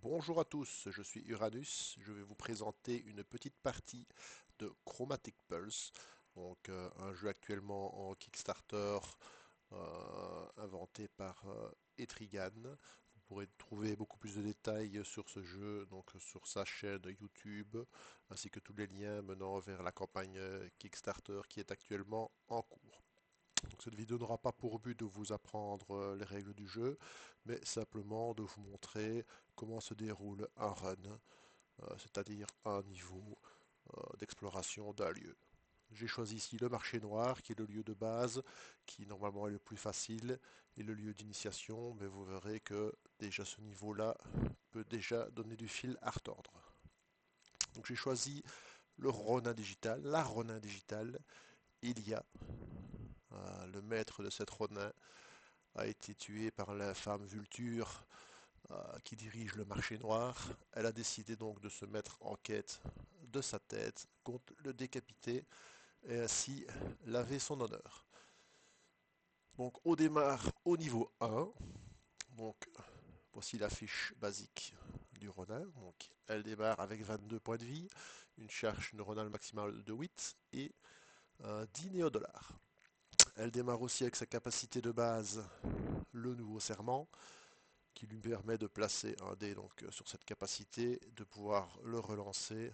Bonjour à tous, je suis Uranus. Je vais vous présenter une petite partie de Chromatic Pulse, un jeu actuellement en Kickstarter inventé par Etrigan. Vous pourrez trouver beaucoup plus de détails sur ce jeu, sur sa chaîne YouTube, ainsi que tous les liens menant vers la campagne Kickstarter qui est actuellement en cours. Donc, cette vidéo n'aura pas pour but de vous apprendre les règles du jeu, mais simplement de vous montrer comment se déroule un run, c'est-à-dire un niveau d'exploration d'un lieu. J'ai choisi ici le marché noir, qui est le lieu de base, qui normalement est le plus facile, et le lieu d'initiation, mais vous verrez que déjà ce niveau-là peut déjà donner du fil à retordre. Donc j'ai choisi le Ronin digital, la Ronin digitale. Il y a le maître de cette Ronin a été tuée par l'infâme Vulture qui dirige le marché noir. Elle a décidé donc de se mettre en quête de sa tête, compte le décapiter et ainsi laver son honneur. Donc on démarre au niveau 1. Donc voici la fiche basique du Ronin. Donc elle démarre avec 22 points de vie, une charge neuronale maximale de 8 et 10 néodollars. Elle démarre aussi avec sa capacité de base, le nouveau serment, qui lui permet de placer un dé sur cette capacité, de pouvoir le relancer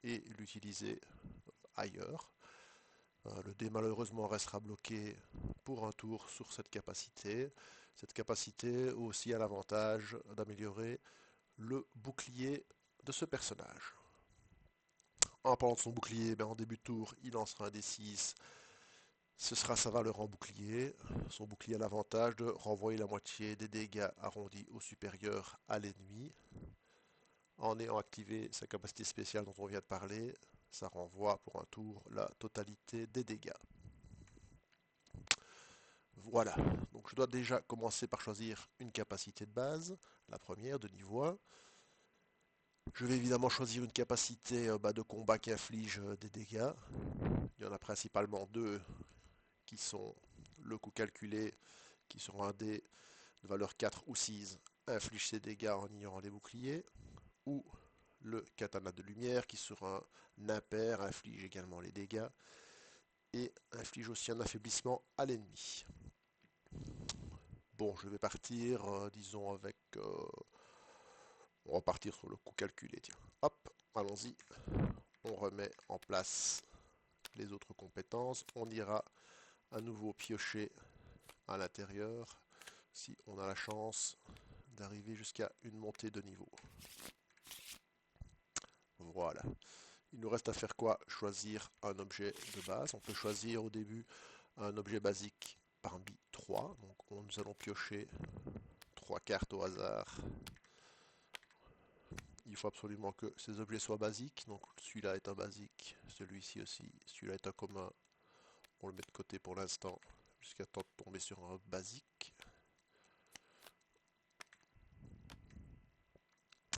et l'utiliser ailleurs. Le dé malheureusement restera bloqué pour un tour sur cette capacité. Cette capacité aussi a l'avantage d'améliorer le bouclier de ce personnage. En parlant de son bouclier, en début de tour, il lancera un D6. Ce sera sa valeur en bouclier. Son bouclier a l'avantage de renvoyer la moitié des dégâts arrondis au supérieur à l'ennemi. En ayant activé sa capacité spéciale dont on vient de parler, ça renvoie pour un tour la totalité des dégâts. Voilà, donc je dois déjà commencer par choisir une capacité de base, la première de niveau 1. Je vais évidemment choisir une capacité de combat qui inflige des dégâts. Il y en a principalement deux qui sont le coût calculé, qui seront un dé de valeur 4 ou 6, inflige ses dégâts en ignorant les boucliers, ou le katana de lumière qui sur un impair inflige également les dégâts et inflige aussi un affaiblissement à l'ennemi. Bon, je vais partir, disons on va partir sur le coup calculé, tiens. Hop, allons-y. On remet en place les autres compétences. On ira à nouveau piocher à l'intérieur si on a la chance d'arriver jusqu'à une montée de niveau. Voilà. Il nous reste à faire quoi? Choisir un objet de base. On peut choisir au début un objet basique parmi 3. Nous allons piocher 3 cartes au hasard. Il faut absolument que ces objets soient basiques. Donc celui-là est un basique, celui-ci aussi, celui-là est un commun. On le met de côté pour l'instant jusqu'à temps de tomber sur un basique.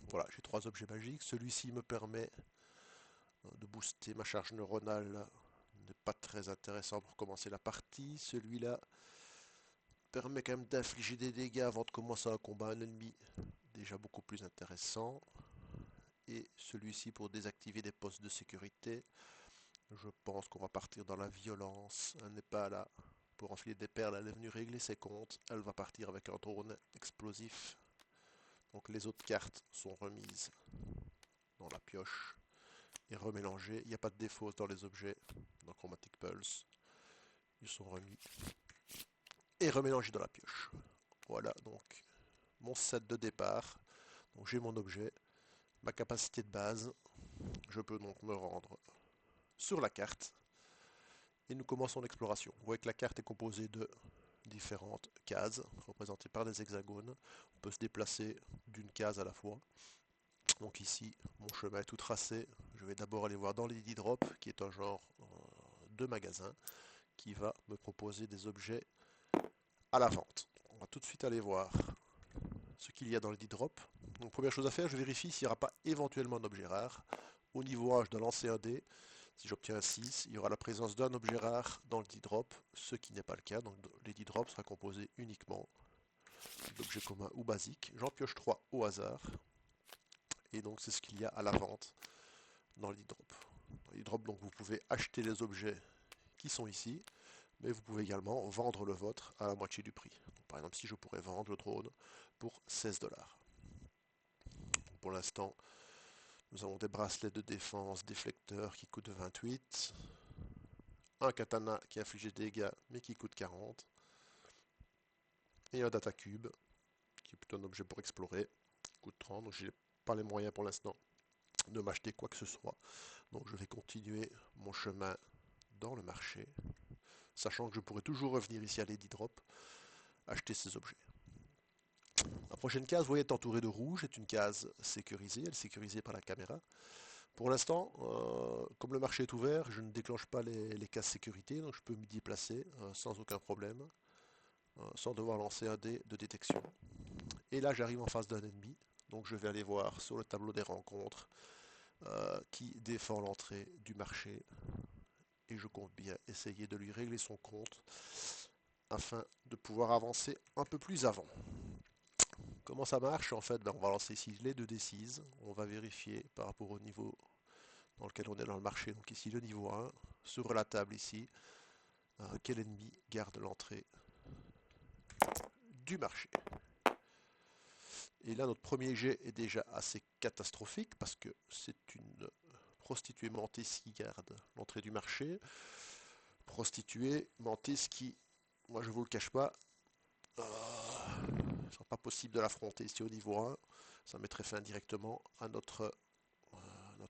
Voilà, j'ai 3 objets magiques. Celui-ci me permet de booster ma charge neuronale. N'est pas très intéressant pour commencer la partie. Celui-là permet quand même d'infliger des dégâts avant de commencer un combat à un ennemi. Déjà beaucoup plus intéressant. Et celui-ci pour désactiver des postes de sécurité. Je pense qu'on va partir dans la violence. Elle n'est pas là pour enfiler des perles. Elle est venue régler ses comptes. Elle va partir avec un drone explosif. Donc les autres cartes sont remises dans la pioche et remélangées. Il n'y a pas de défaut dans les objets dans Chromatic Pulse. Ils sont remis et remélangés dans la pioche. Voilà donc mon set de départ. Donc j'ai mon objet, ma capacité de base. Je peux donc me rendre sur la carte et nous commençons l'exploration. Vous voyez que la carte est composée de différentes cases représentées par des hexagones. On peut se déplacer d'une case à la fois. Donc ici, mon chemin est tout tracé. Je vais d'abord aller voir dans Lady Drop, qui est un genre de magasin, qui va me proposer des objets à la vente. On va tout de suite aller voir ce qu'il y a dans Lady Drop. Donc première chose à faire, je vérifie s'il n'y aura pas éventuellement un objet rare. Au niveau 1, je dois lancer un dé. Si j'obtiens un 6, il y aura la présence d'un objet rare dans le D-Drop, ce qui n'est pas le cas. Donc les D-Drop sera composé uniquement d'objets communs ou basiques. J'en pioche 3 au hasard. Et donc c'est ce qu'il y a à la vente dans l'e-drop. Dans l'e-drop, donc vous pouvez acheter les objets qui sont ici, mais vous pouvez également vendre le vôtre à la moitié du prix. Donc, par exemple, si je pourrais vendre le drone pour 16 $. Pour l'instant, nous avons des bracelets de défense déflecteurs qui coûtent 28, un katana qui inflige des dégâts mais qui coûte 40, et un data cube qui est plutôt un objet pour explorer, qui coûte 30. Donc je n'ai pas les moyens pour l'instant de m'acheter quoi que ce soit. Donc je vais continuer mon chemin dans le marché, sachant que je pourrais toujours revenir ici à Lady Drop, acheter ces objets. La prochaine case, vous voyez, est entourée de rouge, est une case sécurisée, elle est sécurisée par la caméra. Pour l'instant, comme le marché est ouvert, je ne déclenche pas les cases sécurité, donc je peux m'y déplacer sans aucun problème, sans devoir lancer un dé de détection. Et là, j'arrive en face d'un ennemi, donc je vais aller voir sur le tableau des rencontres qui défend l'entrée du marché. Et je compte bien essayer de lui régler son compte afin de pouvoir avancer un peu plus avant. Comment ça marche? En fait, on va lancer ici les 2d6. On va vérifier par rapport au niveau dans lequel on est dans le marché. Donc ici le niveau 1. Sur la table ici, quel ennemi garde l'entrée du marché? Et là, notre premier jet est déjà assez catastrophique parce que c'est une prostituée menteuse qui garde l'entrée du marché. Prostituée menteuse qui, moi je vous le cache pas, ce sera pas possible de l'affronter ici au niveau 1. Ça mettrait fin directement à notre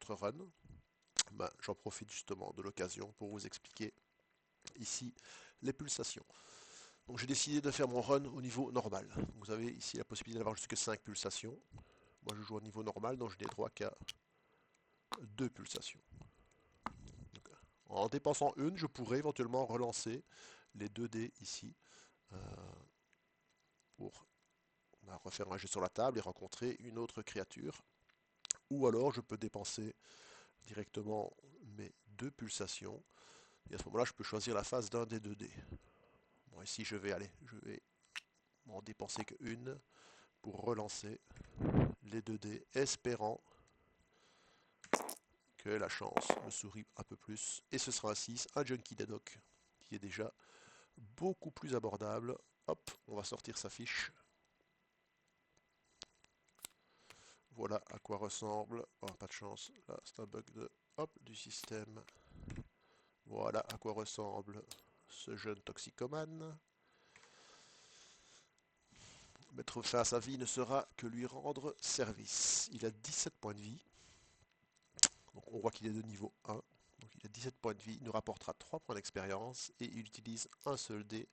run. Ben, j'en profite justement de l'occasion pour vous expliquer ici les pulsations. Donc j'ai décidé de faire mon run au niveau normal. Donc, vous avez ici la possibilité d'avoir jusque 5 pulsations. Moi je joue au niveau normal, donc je n'ai droit qu'à 2 pulsations. Donc, en dépensant une, je pourrais éventuellement relancer les 2 dés ici euh, pour refaire un jet sur la table et rencontrer une autre créature. Ou alors je peux dépenser directement mes 2 pulsations. Et à ce moment-là, je peux choisir la phase d'un des 2 dés. Bon, ici je vais en dépenser qu'une pour relancer les 2 dés, espérant que la chance me sourit un peu plus. Et ce sera un 6, un Junkie Dedoc, qui est déjà beaucoup plus abordable. Hop, on va sortir sa fiche. Voilà à quoi ressemble. Oh, pas de chance, là c'est un bug du système. Voilà à quoi ressemble ce jeune toxicomane. Mettre fin à sa vie ne sera que lui rendre service. Il a 17 points de vie. Donc on voit qu'il est de niveau 1. Donc il a 17 points de vie. Il nous rapportera 3 points d'expérience et il utilise un seul dé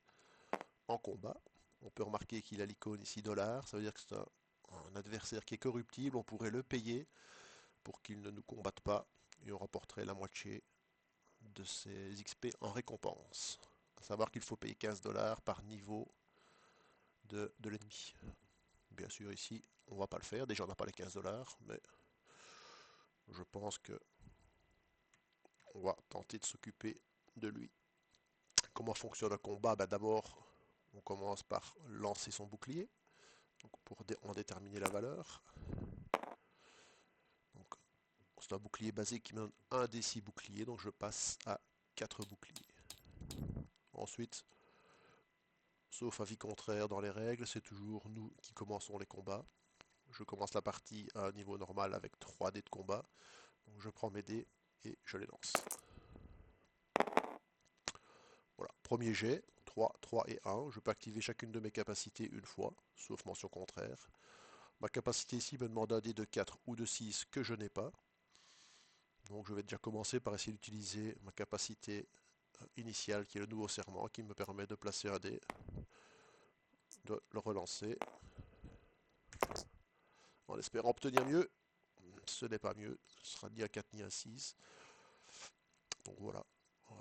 en combat. On peut remarquer qu'il a l'icône ici $. Ça veut dire que c'est un adversaire qui est corruptible. On pourrait le payer pour qu'il ne nous combatte pas et on rapporterait la moitié de ses XP en récompense. À savoir qu'il faut payer 15 $ par niveau de l'ennemi. Bien sûr, ici, on va pas le faire. Déjà, on n'a pas les 15 $, mais je pense que on va tenter de s'occuper de lui. Comment fonctionne le combat? D'abord, on commence par lancer son bouclier, donc pour en déterminer la valeur. Donc, c'est un bouclier basique qui me donne un des 6 boucliers, donc je passe à 4 boucliers. Ensuite, sauf avis contraire dans les règles, c'est toujours nous qui commençons les combats. Je commence la partie à un niveau normal avec 3 dés de combat. Donc je prends mes dés et je les lance. Voilà, premier jet, 3, 3 et 1. Je peux activer chacune de mes capacités une fois, sauf mention contraire. Ma capacité ici me demande un dé de 4 ou de 6 que je n'ai pas. Donc je vais déjà commencer par essayer d'utiliser ma capacité initiale qui est le nouveau serment qui me permet de placer un dé, de le relancer en espérant obtenir mieux. Ce n'est pas mieux, ce sera ni un 4 ni un 6. Donc voilà,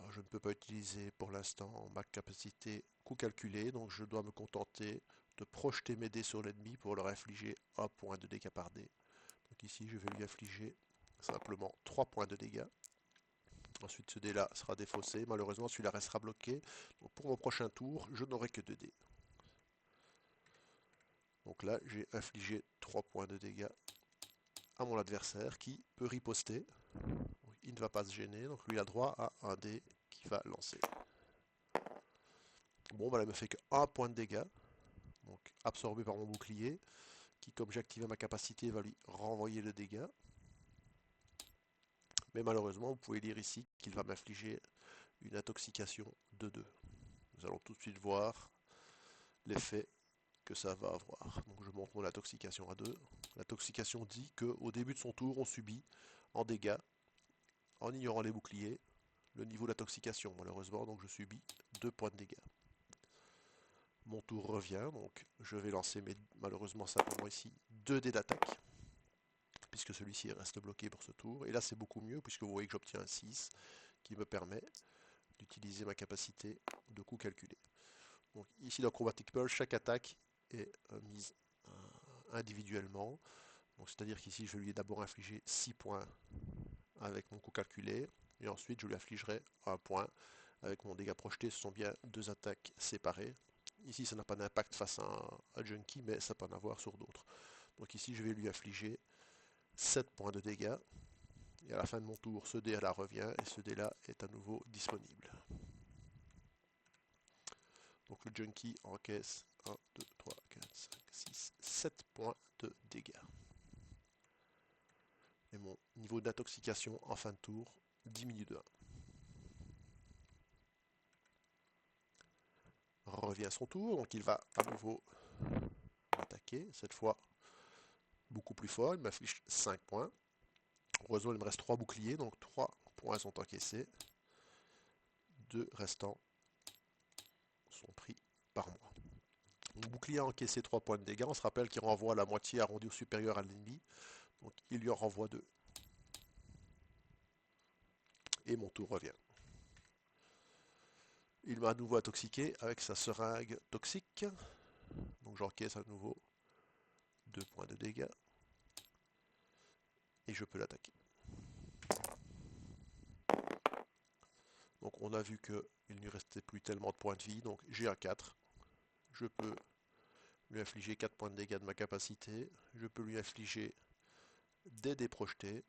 je ne peux pas utiliser pour l'instant ma capacité coup calculé, donc je dois me contenter de projeter mes dés sur l'ennemi pour leur infliger un point de dégâts par dé. Donc ici je vais lui infliger simplement 3 points de dégâts. Ensuite ce dé là sera défaussé, malheureusement celui-là restera bloqué. Donc pour mon prochain tour, je n'aurai que 2 dés. Donc là j'ai infligé 3 points de dégâts à mon adversaire qui peut riposter. Il ne va pas se gêner, donc lui il a droit à un dé qui va lancer. Bon, bah là, il me fait que 1 point de dégâts, donc absorbé par mon bouclier, qui, comme j'ai activé ma capacité, va lui renvoyer le dégât. Mais malheureusement, vous pouvez lire ici qu'il va m'infliger une intoxication de 2. Nous allons tout de suite voir l'effet que ça va avoir. Donc je monte mon intoxication à 2. L'intoxication dit qu'au début de son tour, on subit en dégâts, en ignorant les boucliers, le niveau d'intoxication malheureusement, donc je subis 2 points de dégâts. Mon tour revient, donc je vais lancer malheureusement simplement ici 2 dés d'attaque, puisque celui-ci reste bloqué pour ce tour. Et là c'est beaucoup mieux, puisque vous voyez que j'obtiens un 6, qui me permet d'utiliser ma capacité de coup calculé. Donc ici dans Chromatic Pearl, chaque attaque est mise individuellement. C'est-à-dire qu'ici je vais lui d'abord infliger 6 points avec mon coup calculé, et ensuite je lui infligerai 1 point avec mon dégât projeté. Ce sont bien 2 attaques séparées. Ici ça n'a pas d'impact face à un junkie, mais ça peut en avoir sur d'autres. Donc ici je vais lui infliger 7 points de dégâts, et à la fin de mon tour ce dé là revient, et ce dé là est à nouveau disponible. Donc le junkie encaisse 1, 2, 3, 4, 5, 6, 7 points de dégâts. Et mon niveau d'intoxication en fin de tour diminue de 1. Revient à son tour, donc il va à nouveau m'attaquer, cette fois beaucoup plus fort, il m'affiche 5 points. Heureusement il me reste 3 boucliers, donc 3 points sont encaissés. 2 restants sont pris par moi. Mon bouclier a encaissé 3 points de dégâts, on se rappelle qu'il renvoie la moitié arrondie au supérieur à l'ennemi, donc il lui en renvoie 2. Et mon tour revient. Il m'a à nouveau intoxiqué avec sa seringue toxique, donc j'encaisse à nouveau 2 points de dégâts, et je peux l'attaquer. Donc on a vu qu'il ne lui restait plus tellement de points de vie, donc j'ai un 4. Je peux lui infliger 4 points de dégâts de ma capacité. Je peux lui infliger des dés projetés.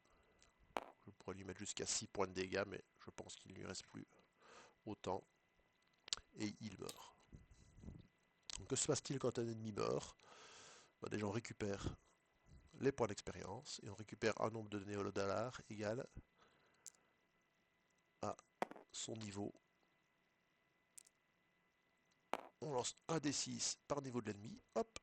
Je pourrais lui mettre jusqu'à 6 points de dégâts, mais je pense qu'il ne lui reste plus autant. Et il meurt. Donc que se passe-t-il quand un ennemi meurt? Déjà on récupère les points d'expérience et on récupère un nombre de néo-dollars égal à son niveau. On lance un D6 par niveau de l'ennemi. Hop.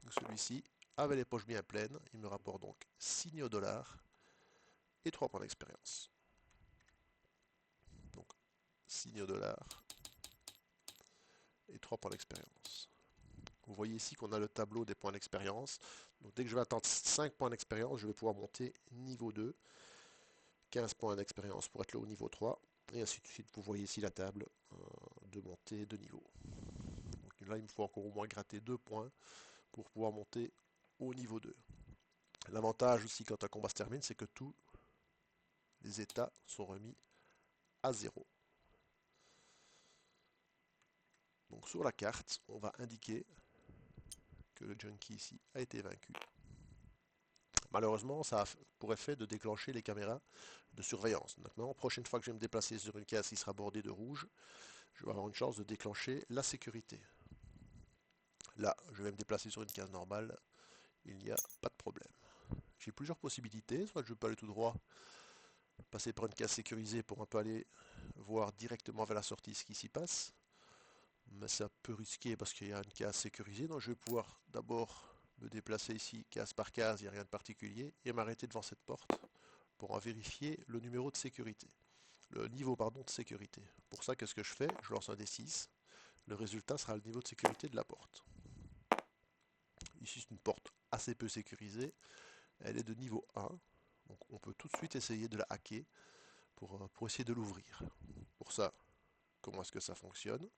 Celui-ci avait les poches bien pleines. Il me rapporte donc 6 néo-dollars et 3 points d'expérience. Donc 6 néo-dollars et 3 points d'expérience. Vous voyez ici qu'on a le tableau des points d'expérience. Donc dès que je vais atteindre 5 points d'expérience, je vais pouvoir monter niveau 2. 15 points d'expérience pour être là au niveau 3. Et ainsi de suite. Vous voyez ici la table de montée de niveau. Donc là, il me faut encore au moins gratter 2 points pour pouvoir monter au niveau 2. L'avantage aussi quand un combat se termine, c'est que tous les états sont remis à 0. Donc sur la carte, on va indiquer que le junkie ici a été vaincu. Malheureusement, ça a pour effet de déclencher les caméras de surveillance. Maintenant, prochaine fois que je vais me déplacer sur une case qui sera bordée de rouge, je vais avoir une chance de déclencher la sécurité. Là, je vais me déplacer sur une case normale, il n'y a pas de problème. J'ai plusieurs possibilités, soit je peux aller tout droit, passer par une case sécurisée pour un peu aller voir directement vers la sortie ce qui s'y passe. Mais c'est un peu risqué parce qu'il y a une case sécurisée, donc je vais pouvoir d'abord me déplacer ici case par case, il n'y a rien de particulier, et m'arrêter devant cette porte pour en vérifier le numéro de sécurité. Le niveau pardon, de sécurité. Pour ça, qu'est-ce que je fais? Je lance un D6. Le résultat sera le niveau de sécurité de la porte. Ici, c'est une porte assez peu sécurisée. Elle est de niveau 1. Donc on peut tout de suite essayer de la hacker pour essayer de l'ouvrir. Pour ça, comment est-ce que ça fonctionne?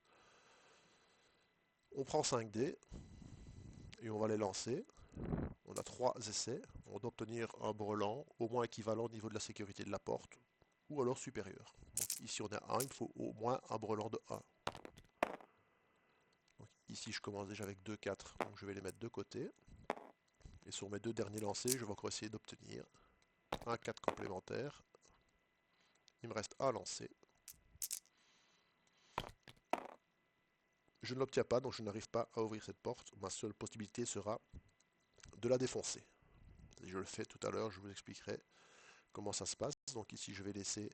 On prend 5 dés et on va les lancer. On a 3 essais. On doit obtenir un brelan au moins équivalent au niveau de la sécurité de la porte ou alors supérieur. Donc ici on a 1, il faut au moins un brelan de 1. Donc ici je commence déjà avec 2, 4, donc je vais les mettre de côté. Et sur mes deux derniers lancers, je vais encore essayer d'obtenir un 4 complémentaire. Il me reste un lancer. Je ne l'obtiens pas, donc je n'arrive pas à ouvrir cette porte. Ma seule possibilité sera de la défoncer. Et je le fais tout à l'heure, je vous expliquerai comment ça se passe. Donc ici, je vais laisser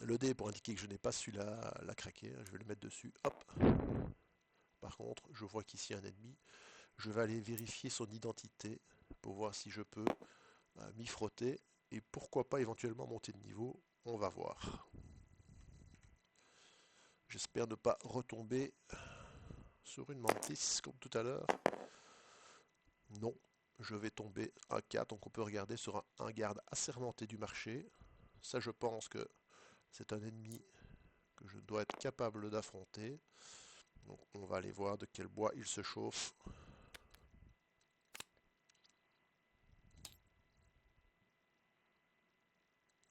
le dé pour indiquer que je n'ai pas su la craquer. Je vais le mettre dessus. Hop. Par contre, je vois qu'ici un ennemi. Je vais aller vérifier son identité pour voir si je peux m'y frotter. Et pourquoi pas éventuellement monter de niveau. On va voir. J'espère ne pas retomber sur une mantis comme tout à l'heure. Non, je vais tomber à 4. Donc on peut regarder sur un garde assermenté du marché. Ça, je pense que c'est un ennemi que je dois être capable d'affronter. Donc on va aller voir de quel bois il se chauffe.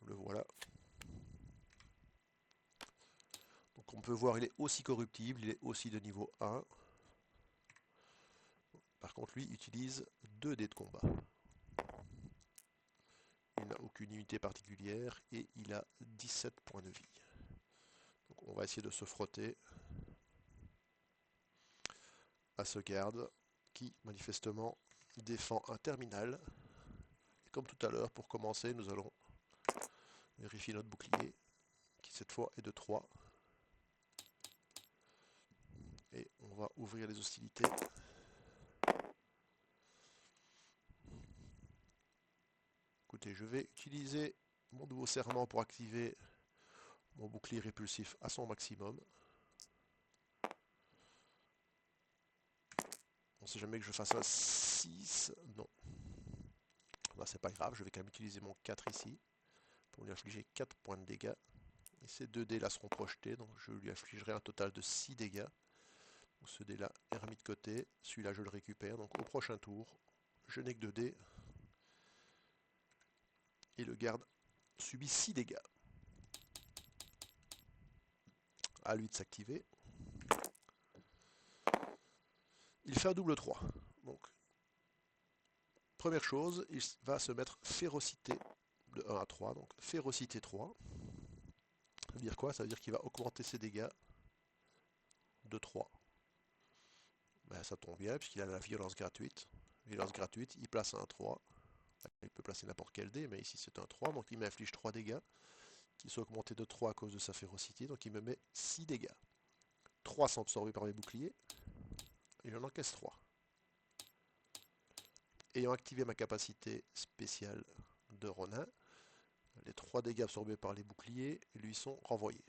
Le voilà. Donc on peut voir il est aussi corruptible, il est aussi de niveau 1. Par contre lui utilise 2 dés de combat. Il n'a aucune unité particulière et il a 17 points de vie. Donc on va essayer de se frotter à ce garde qui manifestement défend un terminal. Et comme tout à l'heure, pour commencer, nous allons vérifier notre bouclier qui cette fois est de 3. Et on va ouvrir les hostilités. Écoutez, je vais utiliser mon nouveau serment pour activer mon bouclier répulsif à son maximum. On ne sait jamais que je fasse un 6. Non. Bah, c'est pas grave, je vais quand même utiliser mon 4 ici pour lui infliger 4 points de dégâts. Et ces 2 dés là seront projetés, donc je lui infligerai un total de 6 dégâts. Donc ce dé là est remis de côté, celui-là je le récupère, donc au prochain tour, je n'ai que 2 dés. Et le garde subit 6 dégâts. À lui de s'activer. Il fait un double 3. Donc, première chose, il va se mettre férocité de 1 à 3. Donc, férocité 3. Ça veut dire quoi? Ça veut dire qu'il va augmenter ses dégâts de 3. Ben, ça tombe bien, puisqu'il a la violence gratuite. Violence gratuite, il place un 3. Il peut placer n'importe quel dé, mais ici c'est un 3. Donc, il m'inflige 3 dégâts, qui sont augmentés de 3 à cause de sa férocité. Donc, il me met 6 dégâts. 3 sont absorbés par mes boucliers. Et j'en encaisse 3. Ayant activé ma capacité spéciale de Ronin, les 3 dégâts absorbés par les boucliers lui sont renvoyés.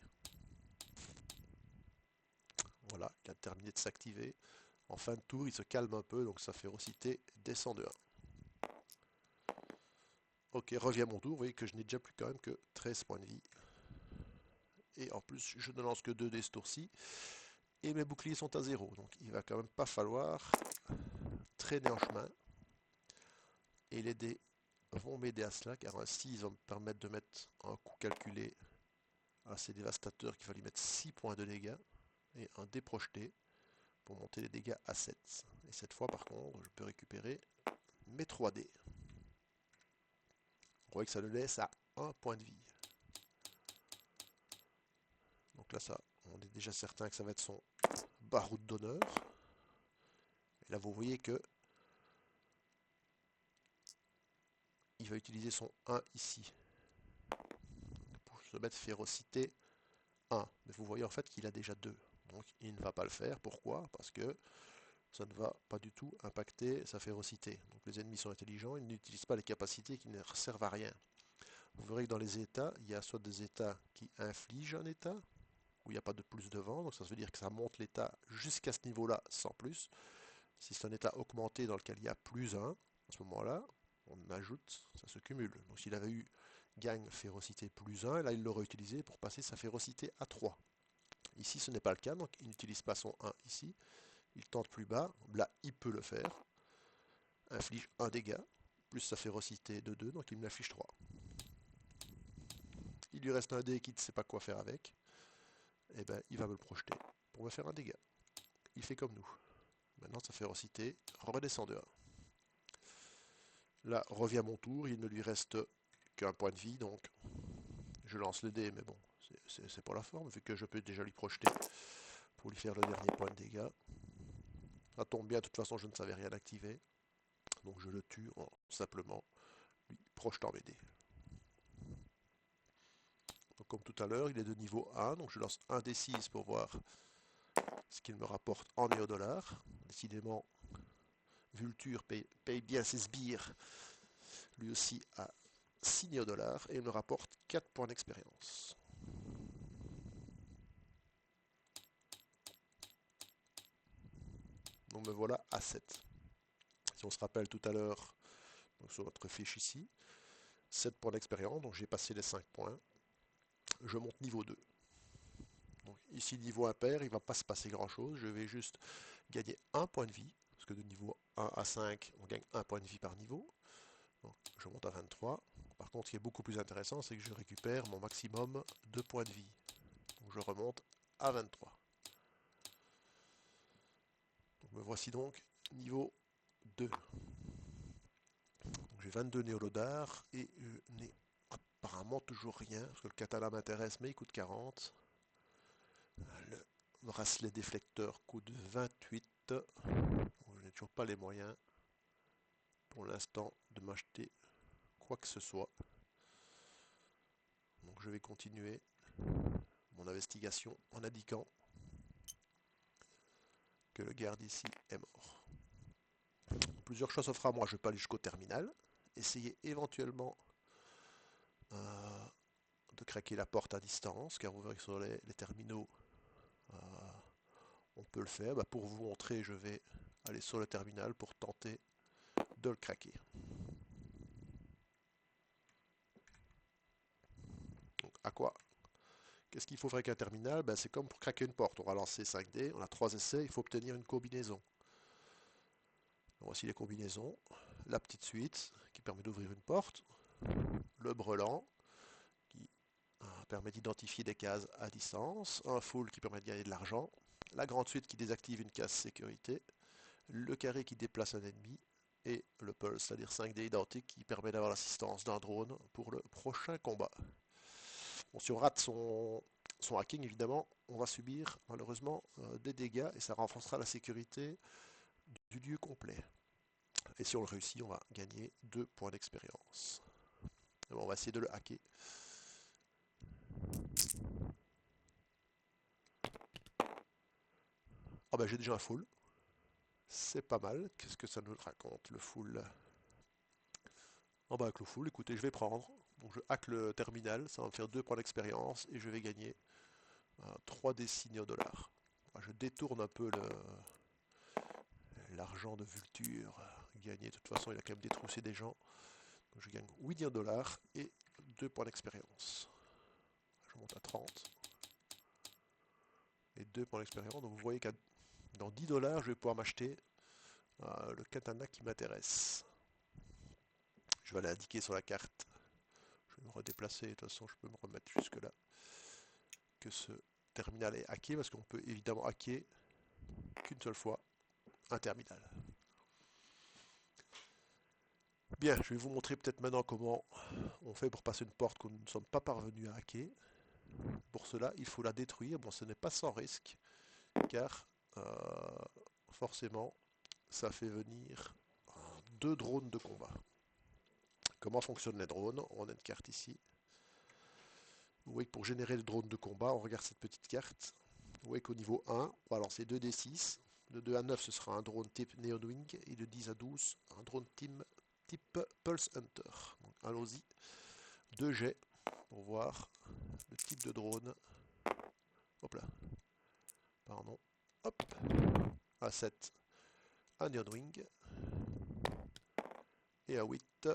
Voilà, il a terminé de s'activer. En fin de tour, il se calme un peu, donc sa férocité descend de 1. Ok, revient mon tour, vous voyez que je n'ai déjà plus quand même que 13 points de vie. Et en plus, je ne lance que 2 dés ce tour-ci. Et mes boucliers sont à 0, donc il va quand même pas falloir traîner en chemin. Et les dés vont m'aider à cela, car ainsi ils vont me permettre de mettre un coup calculé assez dévastateur qui va lui mettre 6 points de dégâts. Et un dé projeté pour monter les dégâts à 7. Et cette fois, par contre, je peux récupérer mes 3 dés. On voit que ça le laisse à 1 point de vie. Donc là, ça, on est déjà certain que ça va être son baroud d'honneur. Et là, vous voyez que il va utiliser son 1 ici pour se mettre férocité 1. Mais vous voyez en fait qu'il a déjà 2. Donc il ne va pas le faire. Pourquoi? Parce que ça ne va pas du tout impacter sa férocité. Donc les ennemis sont intelligents, ils n'utilisent pas les capacités qui ne servent à rien. Vous verrez que dans les états, il y a soit des états qui infligent un état, où il n'y a pas de plus de vent, donc ça veut dire que ça monte l'état jusqu'à ce niveau-là sans plus. Si c'est un état augmenté dans lequel il y a plus 1, à ce moment-là, on ajoute, ça se cumule. Donc s'il avait eu gagne férocité plus 1, là il l'aurait utilisé pour passer sa férocité à 3. Ici ce n'est pas le cas, donc il n'utilise pas son 1 ici. Il tente plus bas, là il peut le faire. Inflige 1 dégât, plus sa férocité de 2, donc il m'inflige 3. Il lui reste un dé qui ne sait pas quoi faire avec. Et ben il va me le projeter pour me faire un dégât. Il fait comme nous. Maintenant sa férocité redescend de 1. Là, revient mon tour, il ne lui reste qu'un point de vie, donc je lance le dé, mais bon, c'est pas la forme, vu que je peux déjà lui projeter pour lui faire le dernier point de dégâts. Ça tombe bien, de toute façon, je ne savais rien activer, donc je le tue en simplement lui projetant mes dés. Donc, comme tout à l'heure, il est de niveau 1, donc je lance un D6 pour voir ce qu'il me rapporte en néodollars. Décidément, Vulture paye bien ses sbires, lui aussi à 6 néodollars, et il me rapporte 4 points d'expérience. Donc me voilà à 7. Si on se rappelle tout à l'heure, sur notre fiche ici, 7 points d'expérience, donc j'ai passé les 5 points. Je monte niveau 2. Donc ici, niveau impair, il ne va pas se passer grand-chose. Je vais juste gagner un point de vie, parce que de niveau 1 à 5, on gagne un point de vie par niveau. Donc, je monte à 23. Par contre, ce qui est beaucoup plus intéressant, c'est que je récupère mon maximum de points de vie. Donc, je remonte à 23. Donc, me voici donc niveau 2. Donc, j'ai 22 néolodars et je n'ai apparemment toujours rien, parce que le katana m'intéresse, mais il coûte 40. Le bracelet déflecteur coûte 28. Donc, je n'ai toujours pas les moyens pour l'instant de m'acheter quoi que ce soit. Donc je vais continuer mon investigation en indiquant que le garde ici est mort. Plusieurs choses s'offrent à moi, je peux aller jusqu'au terminal, essayer éventuellement de craquer la porte à distance, car vous verrez que sur les terminaux, euh, on peut le faire. Bah, pour vous montrer, je vais aller sur le terminal pour tenter de le craquer. Donc, à quoi? Qu'est-ce qu'il faut faire avec un terminal? Ben, c'est comme pour craquer une porte. On va lancer 5 dés, on a 3 essais, il faut obtenir une combinaison. Voici les combinaisons. La petite suite qui permet d'ouvrir une porte. Le brelan qui permet d'identifier des cases à distance. Un full qui permet de gagner de l'argent. La grande suite qui désactive une case sécurité. Le carré qui déplace un ennemi. Et le pulse, c'est-à-dire 5 dés identiques qui permet d'avoir l'assistance d'un drone pour le prochain combat. Bon, si on rate son hacking, évidemment, on va subir malheureusement des dégâts et ça renforcera la sécurité du lieu complet. Et si on le réussit, on va gagner 2 points d'expérience. On va essayer de le hacker. Ah bah j'ai déjà un full. C'est pas mal. Qu'est-ce que ça nous raconte le full? Ah bah avec le full, écoutez, je vais prendre. Donc je hack le terminal, ça va me faire 2 points d'expérience et je vais gagner 3 des signes au dollar. Je détourne un peu l'argent de Vulture gagné. De toute façon, il a quand même détroussé des gens. Donc je gagne 8 dollars et 2 points d'expérience. Je monte à 30. Et 2 points d'expérience. Donc vous voyez qu'à dans 10 dollars, je vais pouvoir m'acheter le katana qui m'intéresse. Je vais aller indiquer sur la carte. Je vais me redéplacer. De toute façon, je peux me remettre jusque là. Que ce terminal est hacké. Parce qu'on peut évidemment hacker qu'une seule fois un terminal. Bien, je vais vous montrer peut-être maintenant comment on fait pour passer une porte que nous ne sommes pas parvenus à hacker. Pour cela, il faut la détruire. Bon, ce n'est pas sans risque, car forcément, ça fait venir 2 drones de combat. Comment fonctionnent les drones? On a une carte ici. Vous voyez que pour générer le drone de combat, on regarde cette petite carte. Vous voyez qu'au niveau 1, on va lancer 2d6. De 2 à 9, ce sera un drone type Neonwing. Et de 10 à 12, un drone type Pulse Hunter. Allons-y. 2 jets pour voir le type de drone. Hop là. Pardon. Hop. À 7, un Neonwing. Et à 8,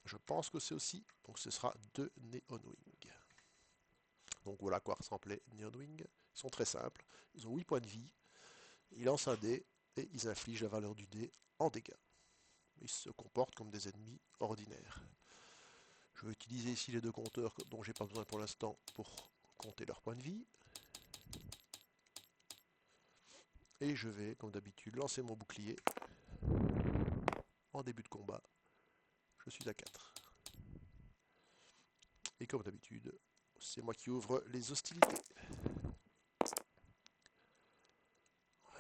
je pense que c'est aussi. Donc ce sera 2 Neonwing. Donc voilà à quoi ressemblent les Neonwing. Ils sont très simples. Ils ont 8 points de vie. Ils lancent un dé et ils infligent la valeur du dé en dégâts. Ils se comportent comme des ennemis ordinaires. Je vais utiliser ici les 2 compteurs dont j'ai pas besoin pour l'instant pour compter leurs points de vie. Et je vais, comme d'habitude, lancer mon bouclier en début de combat Je suis à 4. Et comme d'habitude, c'est moi qui ouvre les hostilités.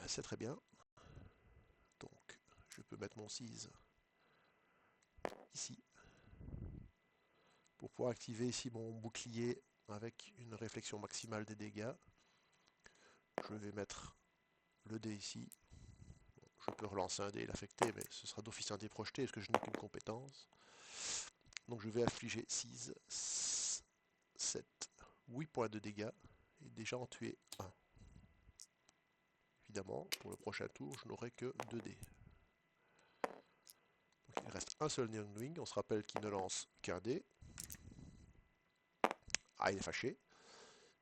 C'est très bien. Donc, je peux mettre mon 6 ici pour pouvoir activer ici mon bouclier avec une réflexion maximale des dégâts. Je vais mettre le dé ici. Je peux relancer un dé et l'affecter, mais ce sera d'office un dé projeté parce que je n'ai qu'une compétence. Donc je vais affliger 6, 7, 8 points de dégâts et déjà en tuer 1. Évidemment, pour le prochain tour, je n'aurai que 2 dés. Donc il reste un seul Nightwing. On se rappelle qu'il ne lance qu'un dé. Ah, il est fâché.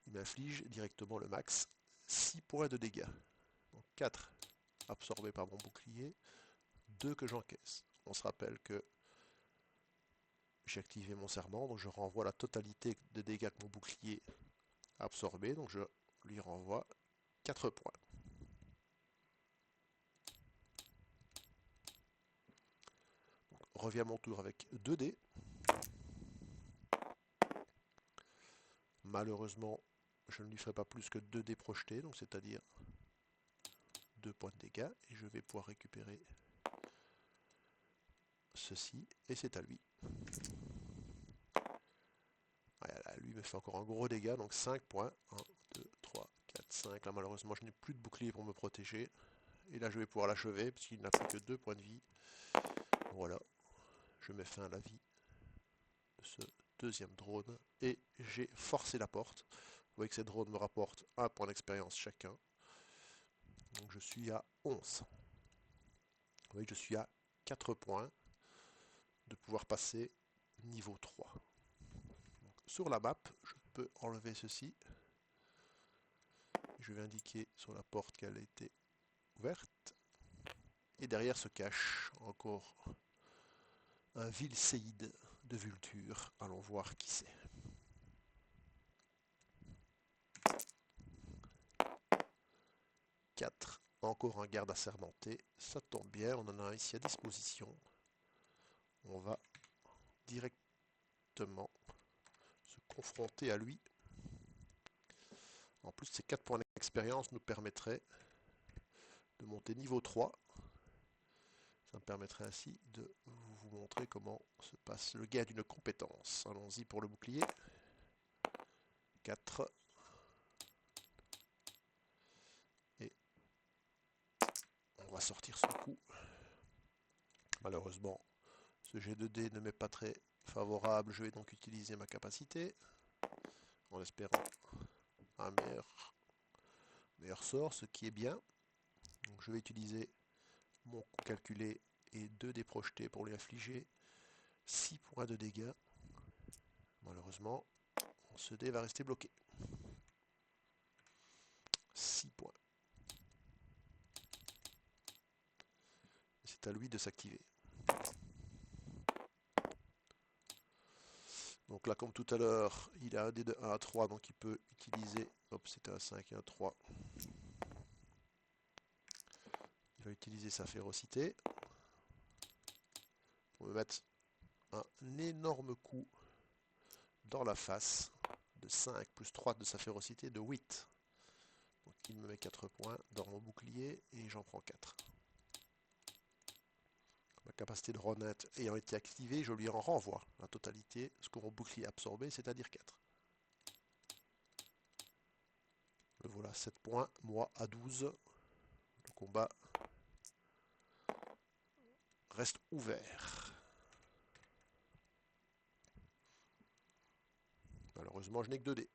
Il m'inflige directement le max 6 points de dégâts. Donc 4 absorbés par mon bouclier, 2 que j'encaisse. On se rappelle que j'ai activé mon serment, donc je renvoie la totalité de dégâts que mon bouclier a absorbé, donc je lui renvoie 4 points. Donc, revient mon tour avec 2 dés. Malheureusement, je ne lui ferai pas plus que 2 dés projetés, donc c'est-à-dire 2 points de dégâts, et je vais pouvoir récupérer ceci, et c'est à lui. Voilà, lui me fait encore un gros dégât, donc 5 points. 1, 2, 3, 4, 5. Là, malheureusement, je n'ai plus de bouclier pour me protéger. Et là, je vais pouvoir l'achever, puisqu'il n'a plus que 2 points de vie. Voilà, je mets fin à la vie de ce deuxième drone. Et j'ai forcé la porte. Vous voyez que ces drones me rapportent 1 point d'expérience chacun. Donc je suis à 11. Vous voyez que je suis à 4 points de pouvoir passer niveau 3. Donc, sur la map, je peux enlever ceci. Je vais indiquer sur la porte qu'elle a été ouverte. Et derrière se cache encore un vil séide de Vulture. Allons voir qui c'est. 4. Encore un garde assermenté. Ça tombe bien, on en a un ici à disposition. On va directement se confronter à lui. En plus, ces 4 points d'expérience nous permettraient de monter niveau 3. Ça me permettrait ainsi de vous montrer comment se passe le gain d'une compétence. Allons-y pour le bouclier. 4. Et on va sortir son coup. Malheureusement, ce jet de dés ne m'est pas très favorable. Je vais donc utiliser ma capacité en espérant un meilleur sort, ce qui est bien. Donc je vais utiliser mon coup calculé et 2 dés projetés pour lui infliger 6 points de dégâts. Malheureusement, ce dé va rester bloqué. 6 points. C'est à lui de s'activer. Donc là, comme tout à l'heure, il a un dé de 1 à 3, donc il peut utiliser... Hop, c'était un 5 et un 3. Il va utiliser sa férocité. On va mettre un énorme coup dans la face de 5 plus 3 de sa férocité de 8. Donc il me met 4 points dans mon bouclier et j'en prends 4. Ma capacité de renette ayant été activée, je lui en renvoie la totalité, ce que mon bouclier a absorbé, c'est-à-dire 4. Le voilà, 7 points, moi à 12. Le combat reste ouvert. Malheureusement, je n'ai que 2 dés.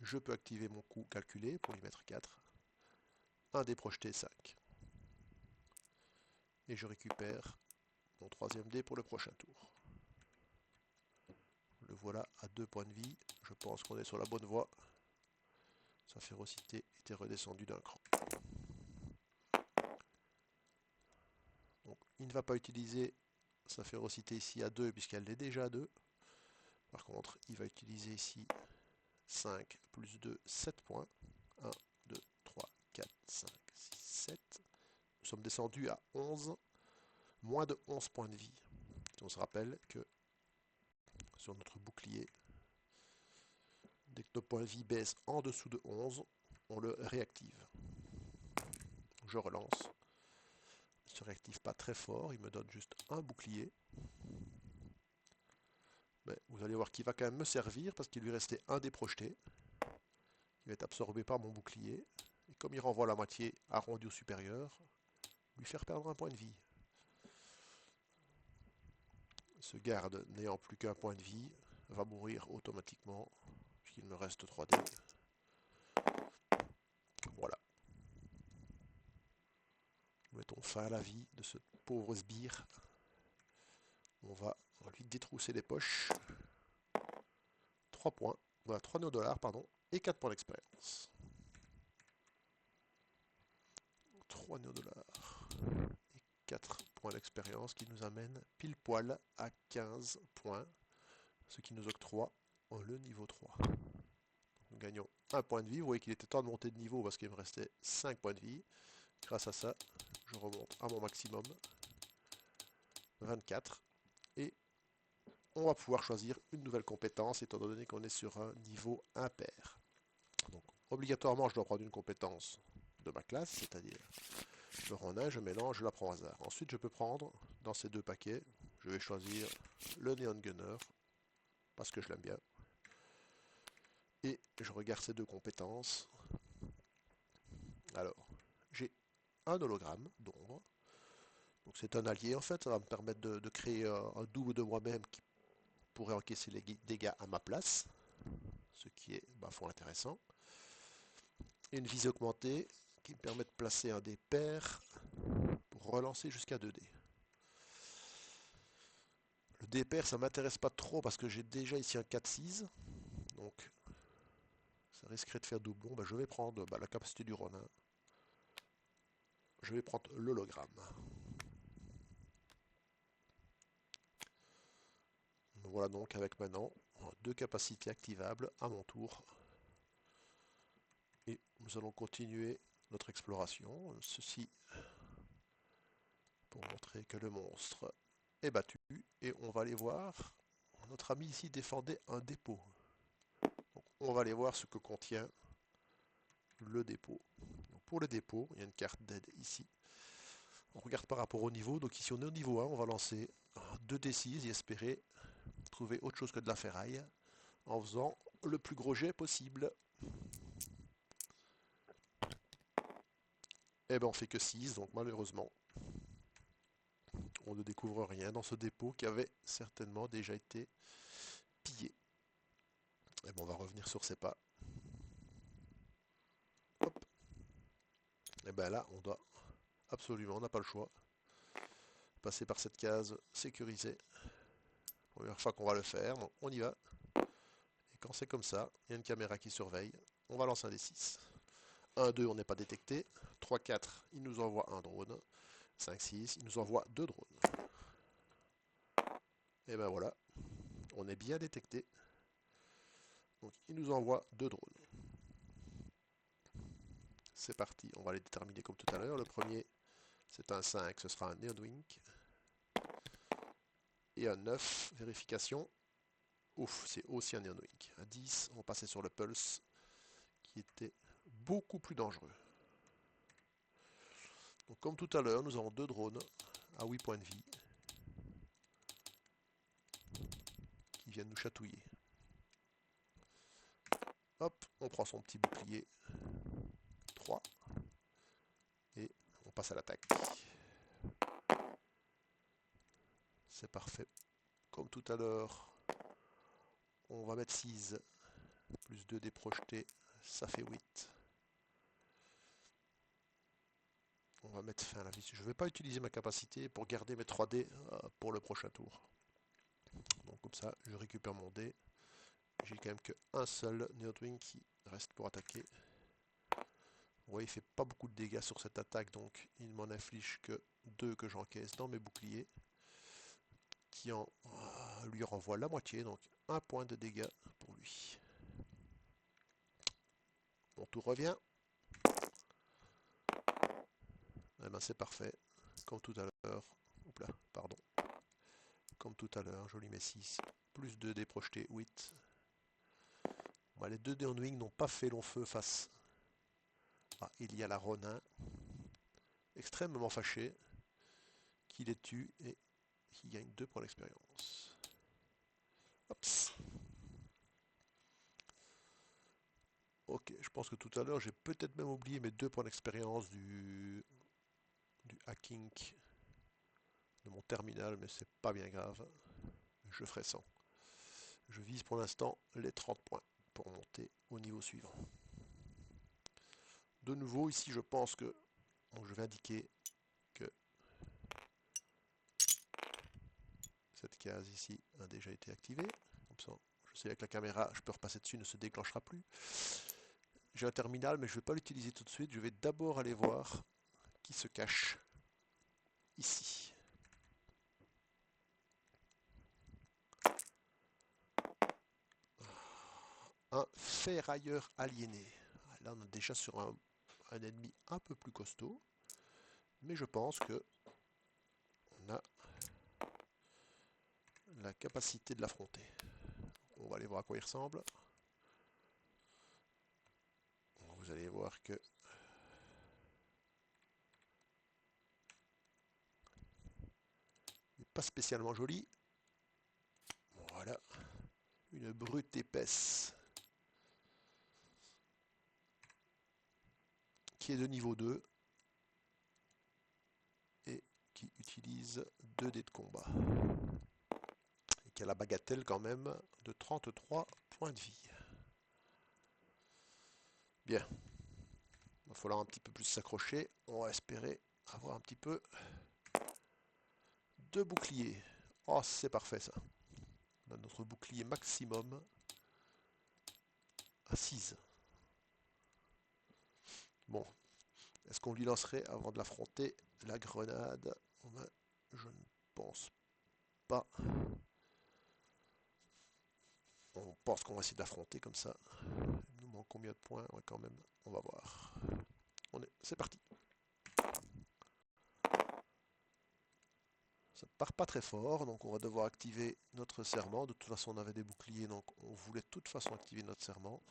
Je peux activer mon coup calculé pour lui mettre 4. Un dé projeté 5. Et je récupère mon troisième dé pour le prochain tour. Le voilà à 2 points de vie. Je pense qu'on est sur la bonne voie. Sa férocité était redescendue d'un cran. Donc, il ne va pas utiliser sa férocité ici à 2 puisqu'elle est déjà à 2. Par contre, il va utiliser ici 5 plus 2, 7 points. 1, 2, 3, 4, 5, 6, 7. Nous sommes descendus à 11, moins de 11 points de vie. On se rappelle que sur notre bouclier, dès que nos points de vie baissent en dessous de 11, on le réactive. Je relance. Il ne se réactive pas très fort, il me donne juste un bouclier. Mais vous allez voir qu'il va quand même me servir parce qu'il lui restait un dé projeté. Il va être absorbé par mon bouclier. Et comme il renvoie la moitié arrondie au supérieur, lui faire perdre un point de vie. Ce garde n'ayant plus qu'un point de vie va mourir automatiquement puisqu'il me reste 3 dés. Voilà. Mettons fin à la vie de ce pauvre sbire. On va lui détrousser les poches. 3 points. Voilà, 3 $, pardon, et 4 points d'expérience. 3 $. Et 4 points d'expérience qui nous amène pile poil à 15 points, ce qui nous octroie le niveau 3. Nous gagnons un point de vie. Vous voyez qu'il était temps de monter de niveau parce qu'il me restait 5 points de vie. Grâce à ça, je remonte à mon maximum, 24. Et on va pouvoir choisir une nouvelle compétence étant donné qu'on est sur un niveau impair. Donc, obligatoirement, je dois prendre une compétence de ma classe, c'est-à-dire le Ronin, je mélange, je la prends au hasard. Ensuite, je peux prendre dans ces deux paquets, je vais choisir le Neon Gunner parce que je l'aime bien. Et je regarde ces deux compétences. Alors, j'ai un hologramme d'ombre. Donc c'est un allié en fait, ça va me permettre de créer un double de moi-même qui pourrait encaisser les dégâts à ma place, ce qui est fort intéressant. Et une visée augmentée qui me permet de placer un dé pair pour relancer jusqu'à 2 dés. Le dé pair ça m'intéresse pas trop parce que j'ai déjà ici un 4-6, donc ça risquerait de faire doublon. Je vais prendre la capacité du Ronin. Je vais prendre l'hologramme. Voilà donc avec maintenant 2 capacités activables à mon tour. Et nous allons continuer notre exploration. Ceci pour montrer que le monstre est battu. Et on va aller voir. Notre ami ici défendait un dépôt. Donc, on va aller voir ce que contient le dépôt. Donc, pour le dépôt, il y a une carte d'aide ici. On regarde par rapport au niveau. Donc ici on est au niveau 1. On va lancer 2d6 et espérer trouver autre chose que de la ferraille en faisant le plus gros jet possible. Eh bien on fait que 6, donc malheureusement on ne découvre rien dans ce dépôt qui avait certainement déjà été pillé. Et bien on va revenir sur ses pas. Hop. Et bien là on doit absolument, on n'a pas le choix, passer par cette case sécurisée. Première fois qu'on va le faire, donc on y va. Et quand c'est comme ça, il y a une caméra qui surveille. On va lancer un des 6. 1, 2, on n'est pas détecté. 3, 4, il nous envoie un drone. 5, 6, il nous envoie 2 drones. Et ben voilà, on est bien détecté. Donc il nous envoie 2 drones. C'est parti, on va les déterminer comme tout à l'heure. Le premier, c'est un 5, ce sera un Neonwing. Et un 9, vérification. Ouf, c'est aussi un Neonwing. Un 10, on passait sur le Pulse, qui était beaucoup plus dangereux. Donc comme tout à l'heure, nous avons 2 drones à 8 points de vie qui viennent nous chatouiller. Hop, on prend son petit bouclier. 3. Et on passe à l'attaque. C'est parfait. Comme tout à l'heure, on va mettre 6 plus 2 dés projetés, ça fait 8. On va mettre fin à la vie. Je ne vais pas utiliser ma capacité pour garder mes 3 dés pour le prochain tour. Donc comme ça, je récupère mon dé. J'ai quand même qu'un seul Neodwing qui reste pour attaquer. Vous voyez, il fait pas beaucoup de dégâts sur cette attaque, donc il ne m'en inflige que 2 que j'encaisse dans mes boucliers, qui lui renvoie la moitié, donc 1 point de dégâts pour lui. Mon tour revient. Et ben c'est parfait. Comme tout à l'heure. Oups là, pardon. Comme tout à l'heure, je lui mets 6. Plus 2 dés projetés, 8. Bon, les 2 dés en wing n'ont pas fait long feu face. Ah, il y a la Ronin. Extrêmement fâché. Qui les tue et qui gagne 2 pour l'expérience. Hops. Ok, je pense que tout à l'heure, j'ai peut-être même oublié mes 2 points d'expérience du hacking de mon terminal, mais c'est pas bien grave. Je ferai 100. Je vise pour l'instant les 30 points pour monter au niveau suivant. De nouveau, ici, je pense que donc je vais indiquer que cette case ici a déjà été activée. Comme ça, je sais avec la caméra, je peux repasser dessus, ne se déclenchera plus. J'ai un terminal, mais je ne vais pas l'utiliser tout de suite. Je vais d'abord aller voir qui se cache ici. Un ferrailleur aliéné. Là, on est déjà sur un ennemi un peu plus costaud. Mais je pense que on a la capacité de l'affronter. On va aller voir à quoi il ressemble. Vous allez voir que il n'est pas spécialement joli. Voilà. Une brute épaisse qui est de niveau 2 et qui utilise 2 dés de combat. Et qui a la bagatelle quand même de 33 points de vie. Bien. Il va falloir un petit peu plus s'accrocher. On va espérer avoir un petit peu de bouclier. Oh, c'est parfait ça. On a notre bouclier maximum à 6. Bon, est-ce qu'on lui lancerait avant de l'affronter la grenade? Je ne pense pas. On pense qu'on va essayer de l'affronter comme ça. Il nous manque combien de points? Ouais, quand même, on va voir. C'est parti. Ça part pas très fort, donc on va devoir activer notre serment. De toute façon, on avait des boucliers, donc on voulait de toute façon activer notre serment.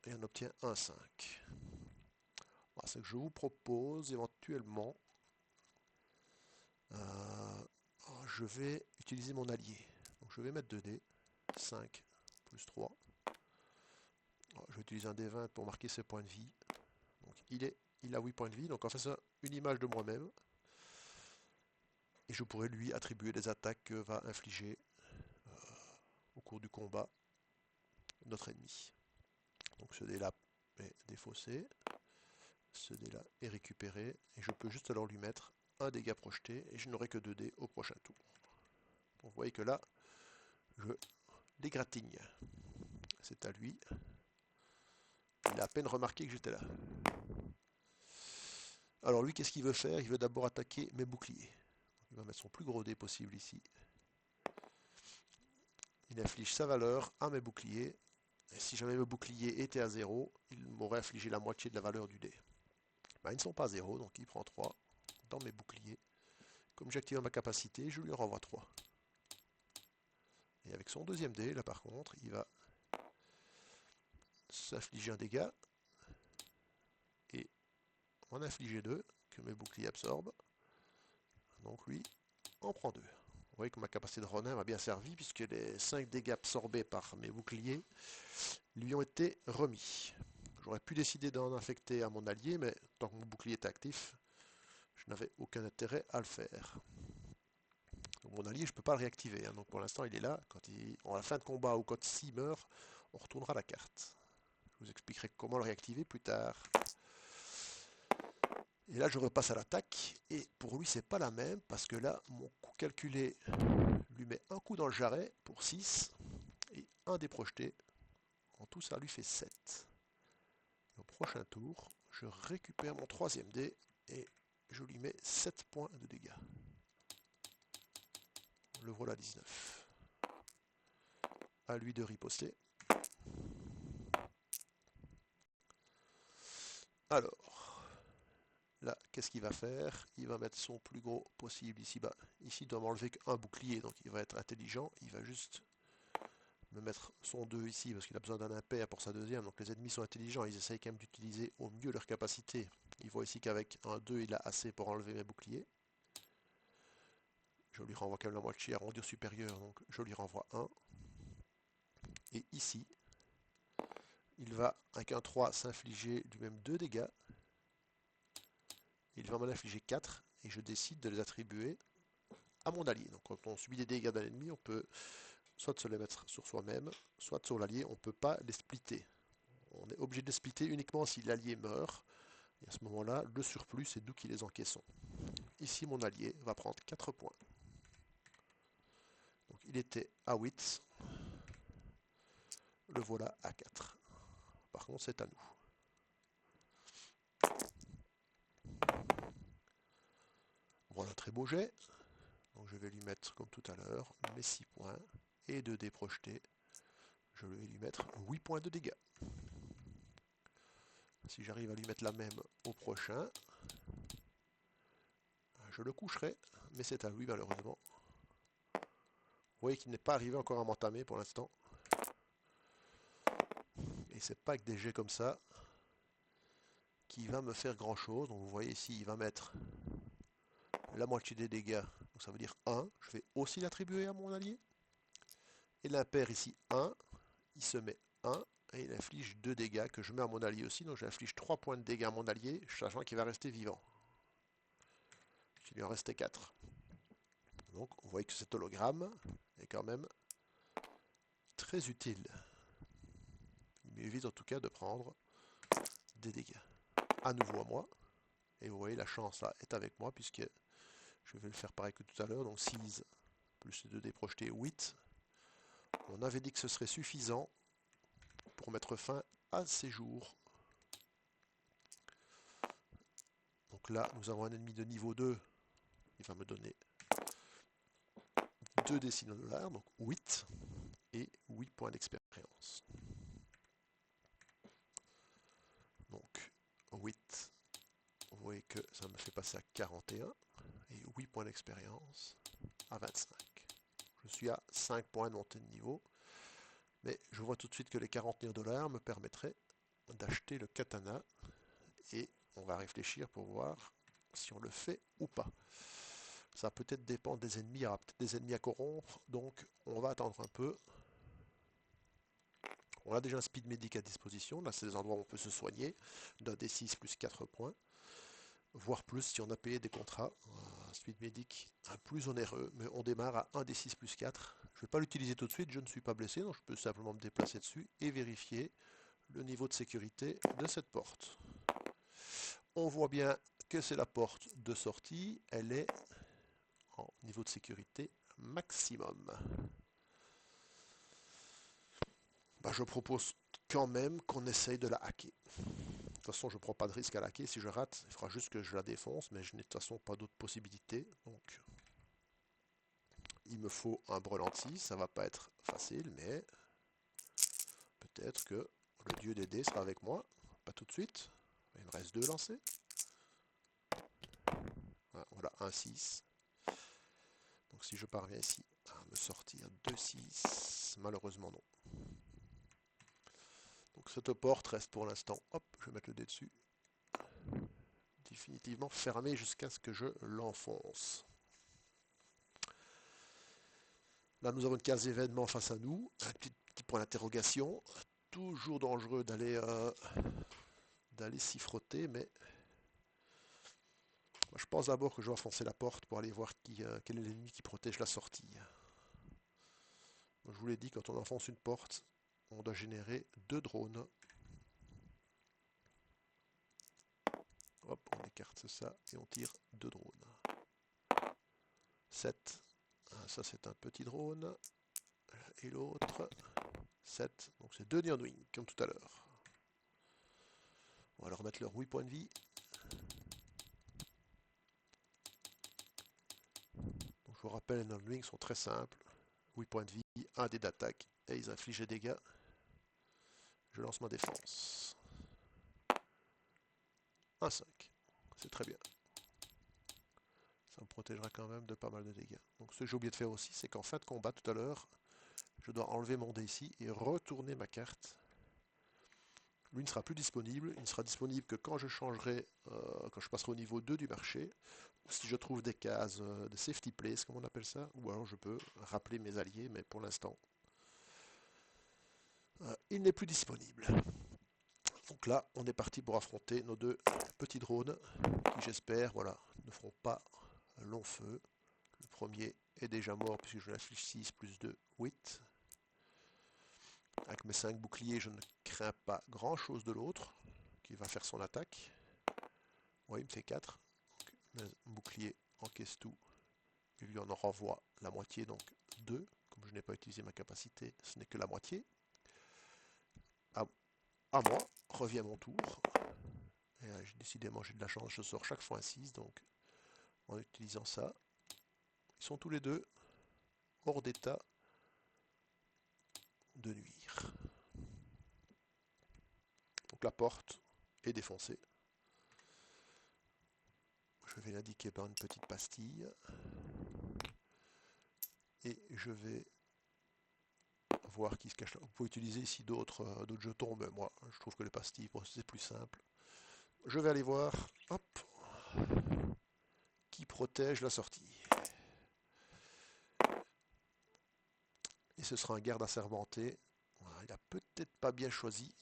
Et on obtient un 5. Voilà, ce que je vous propose éventuellement, je vais utiliser mon allié. Donc je vais mettre 2 dés, 5 plus 3. Je vais utiliser un D20 pour marquer ses points de vie. Donc il a 8 points de vie, donc en fait c'est une image de moi-même. Et je pourrais lui attribuer les attaques que va infliger au cours du combat notre ennemi. Donc ce dé-là est défaussé, ce dé-là est récupéré, et je peux juste alors lui mettre un dégât projeté, et je n'aurai que 2 dés au prochain tour. Donc vous voyez que là, je l'égratigne. C'est à lui. Il a à peine remarqué que j'étais là. Alors lui, qu'est-ce qu'il veut faire? Il veut d'abord attaquer mes boucliers. Il va mettre son plus gros dé possible ici. Il inflige sa valeur à mes boucliers. Et si jamais mes boucliers étaient à 0, il m'aurait infligé la moitié de la valeur du dé. Ben, ils ne sont pas à 0, donc il prend 3 dans mes boucliers. Comme j'active ma capacité, je lui renvoie 3. Et avec son deuxième dé, là par contre, il va s'infliger un dégât et en infliger 2 que mes boucliers absorbent. Donc lui en prend 2. Vous voyez que ma capacité de Ronin m'a bien servi puisque les 5 dégâts absorbés par mes boucliers lui ont été remis. J'aurais pu décider d'en infecter à mon allié, mais tant que mon bouclier était actif, je n'avais aucun intérêt à le faire. Donc mon allié, je ne peux pas le réactiver. Donc pour l'instant, il est là. En la fin de combat ou quand s'il meurt, on retournera la carte. Je vous expliquerai comment le réactiver plus tard. Et là, je repasse à l'attaque. Et pour lui, c'est pas la même parce que là, mon coup calculé lui met un coup dans le jarret pour 6 et un dé projeté. En tout, ça lui fait 7. Et au prochain tour, je récupère mon troisième dé et je lui mets 7 points de dégâts. Le voilà 19. À lui de riposter. Alors, là, qu'est-ce qu'il va faire? Il va mettre son plus gros possible ici bas. Ici, il doit m'enlever qu'un bouclier, donc il va être intelligent. Il va juste me mettre son 2 ici, parce qu'il a besoin d'un impair pour sa deuxième. Donc les ennemis sont intelligents, ils essayent quand même d'utiliser au mieux leur capacité. Il voit ici qu'avec un 2, il a assez pour enlever mes boucliers. Je lui renvoie quand même la moitié à arrondir supérieur, donc je lui renvoie 1. Et ici, il va, avec un 3, s'infliger lui-même 2 dégâts. Il va m'en infliger 4, et je décide de les attribuer à mon allié. Donc quand on subit des dégâts d'un ennemi, on peut soit se les mettre sur soi-même, soit sur l'allié, on ne peut pas les splitter. On est obligé de les splitter uniquement si l'allié meurt. Et à ce moment-là, le surplus, c'est nous qui les encaissons. Ici, mon allié va prendre 4 points. Donc il était à 8. Le voilà à 4. Par contre, c'est à nous. Voilà un très beau jet. Donc je vais lui mettre, comme tout à l'heure, mes 6 points. Et 2 dés projetés. Je vais lui mettre 8 points de dégâts. Si j'arrive à lui mettre la même au prochain, je le coucherai. Mais c'est à lui, malheureusement. Vous voyez qu'il n'est pas arrivé encore à m'entamer pour l'instant. Et c'est pas avec des jets comme ça qui va me faire grand chose. Donc vous voyez ici, il va mettre la moitié des dégâts. Donc ça veut dire 1. Je vais aussi l'attribuer à mon allié. Et l'impair ici 1. Il se met 1. Et il inflige 2 dégâts que je mets à mon allié aussi. Donc j'inflige 3 points de dégâts à mon allié, sachant qu'il va rester vivant. Il lui en restait 4. Donc vous voyez que cet hologramme est quand même très utile. Il m'évite en tout cas de prendre des dégâts. À nouveau à moi. Et vous voyez, la chance là est avec moi, puisque je vais le faire pareil que tout à l'heure. Donc 6 plus les 2 dés projetés, 8. On avait dit que ce serait suffisant pour mettre fin à ces jours. Donc là, nous avons un ennemi de niveau 2. Il va me donner 2 d 6 $, donc 8. Et 8 points d'expérience. Donc 8, vous voyez que ça me fait passer à 41. Et 8 points d'expérience à 25. Je suis à 5 points de montée de niveau. Mais je vois tout de suite que les 41 $ me permettraient d'acheter le katana. Et on va réfléchir pour voir si on le fait ou pas. Ça peut-être dépendre des ennemis, il y aura peut-être des ennemis à corrompre, donc on va attendre un peu. On a déjà un speed medic à disposition, là c'est des endroits où on peut se soigner, d'un D6 plus 4 points, voire plus si on a payé des contrats. Un speed medic plus onéreux, mais on démarre à 1 D6 plus 4. Je ne vais pas l'utiliser tout de suite, je ne suis pas blessé, donc je peux simplement me déplacer dessus et vérifier le niveau de sécurité de cette porte. On voit bien que c'est la porte de sortie, elle est en niveau de sécurité maximum. Bah, je propose quand même qu'on essaye de la hacker. De toute façon, je ne prends pas de risque à la hacker. Si je rate, il faudra juste que je la défonce, mais je n'ai de toute façon pas d'autres possibilités. Donc, il me faut un brelanti. Ça va pas être facile, mais peut-être que le dieu des dés sera avec moi. Pas tout de suite. Il me reste 2 lancés. Voilà, un 6. Donc si je parviens ici à me sortir 2 6, malheureusement non. Donc cette porte reste pour l'instant, hop, je vais mettre le dé dessus, définitivement fermée jusqu'à ce que je l'enfonce. Là nous avons une case événement face à nous, un petit point d'interrogation, toujours dangereux d'aller s'y frotter, mais je pense d'abord que je vais enfoncer la porte pour aller voir quel est l'ennemi qui protège la sortie. Je vous l'ai dit, quand on enfonce une porte, on doit générer 2 drones. Hop, on écarte ça et on tire 2 drones. 7. Ça c'est un petit drone. Et l'autre, 7. Donc c'est 2 Neon Wing, comme tout à l'heure. On va leur mettre leur 8 points de vie. Donc je vous rappelle, les Neon Wing sont très simples. 8 points de vie, 1 dé d'attaque, et ils infligent des dégâts. Je lance ma défense. un 5. C'est très bien. Ça me protégera quand même de pas mal de dégâts. Donc ce que j'ai oublié de faire aussi, c'est qu'en fin de combat tout à l'heure, je dois enlever mon dé ici et retourner ma carte. Lui ne sera plus disponible. Il ne sera disponible que quand je changerai, quand je passerai au niveau 2 du marché, ou si je trouve des cases de safety place, comme on appelle ça, ou alors je peux rappeler mes alliés, mais pour l'instant, il n'est plus disponible. Donc là, on est parti pour affronter nos deux petits drones, qui j'espère, voilà, ne feront pas long feu. Le premier est déjà mort puisque je l'affiche 6 plus 2, 8. Avec mes 5 boucliers, je ne crains pas grand chose de l'autre, qui va faire son attaque. Oui, il me fait 4. Donc, mon bouclier encaisse tout. Et lui en renvoie la moitié, donc 2. Comme je n'ai pas utilisé ma capacité, ce n'est que la moitié. À moi, revient mon tour. Et décidément, j'ai de la chance, je sors chaque fois un 6, donc en utilisant ça, ils sont tous les deux hors d'état de nuire. Donc la porte est défoncée. Je vais l'indiquer par une petite pastille. Et je vais voir qui se cache là. Vous pouvez utiliser ici d'autres jetons, mais moi je trouve que les pastilles, c'est plus simple. Je vais aller voir, hop, qui protège la sortie. Et ce sera un garde assermenté. Voilà, il a peut-être pas bien choisi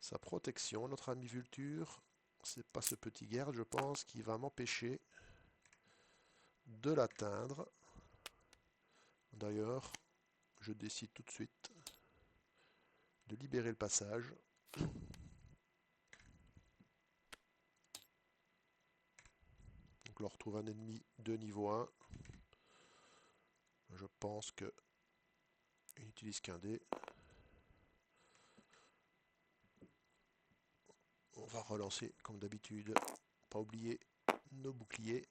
sa protection, notre ami Vulture. C'est pas ce petit garde, je pense, qui va m'empêcher de l'atteindre. D'ailleurs, je décide tout de suite de libérer le passage. Donc là, on retrouve un ennemi de niveau 1. Je pense que il n'utilise qu'un dé. On va relancer comme d'habitude. Pas oublier nos boucliers.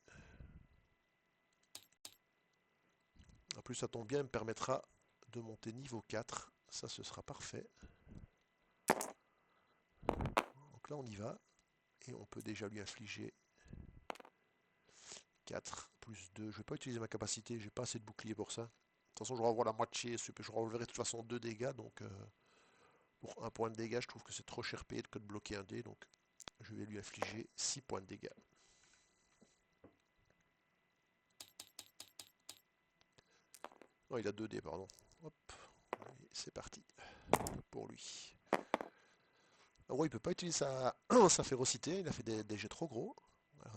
En plus, ça tombe bien, il me permettra de monter niveau 4. Ça, ce sera parfait. Donc là, on y va. Et on peut déjà lui infliger 4 plus 2. Je ne vais pas utiliser ma capacité, j'ai pas assez de boucliers pour ça. De toute façon, je renvoie la moitié. Je renverrai de toute façon 2 dégâts. Donc, pour un point de dégâts, je trouve que c'est trop cher payé que de bloquer un dé. Donc, je vais lui infliger 6 points de dégâts. Non, il a 2 dés, pardon. Hop. C'est parti pour lui. En gros, il ne peut pas utiliser sa férocité. Il a fait des jets trop gros.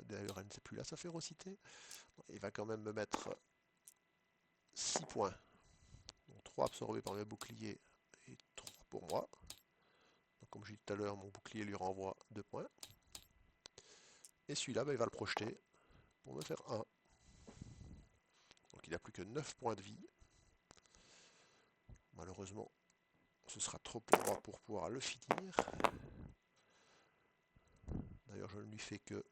D'ailleurs, elle ne sait plus là sa férocité. Il va quand même me mettre 6 points. Donc 3 absorbés par mes boucliers et 3 pour moi. Donc, comme j'ai dit tout à l'heure, mon bouclier lui renvoie 2 points. Et celui-là, il va le projeter pour me faire 1. Donc il n'a plus que 9 points de vie. Malheureusement, ce sera trop pour moi pour pouvoir le finir. D'ailleurs, je ne lui fais que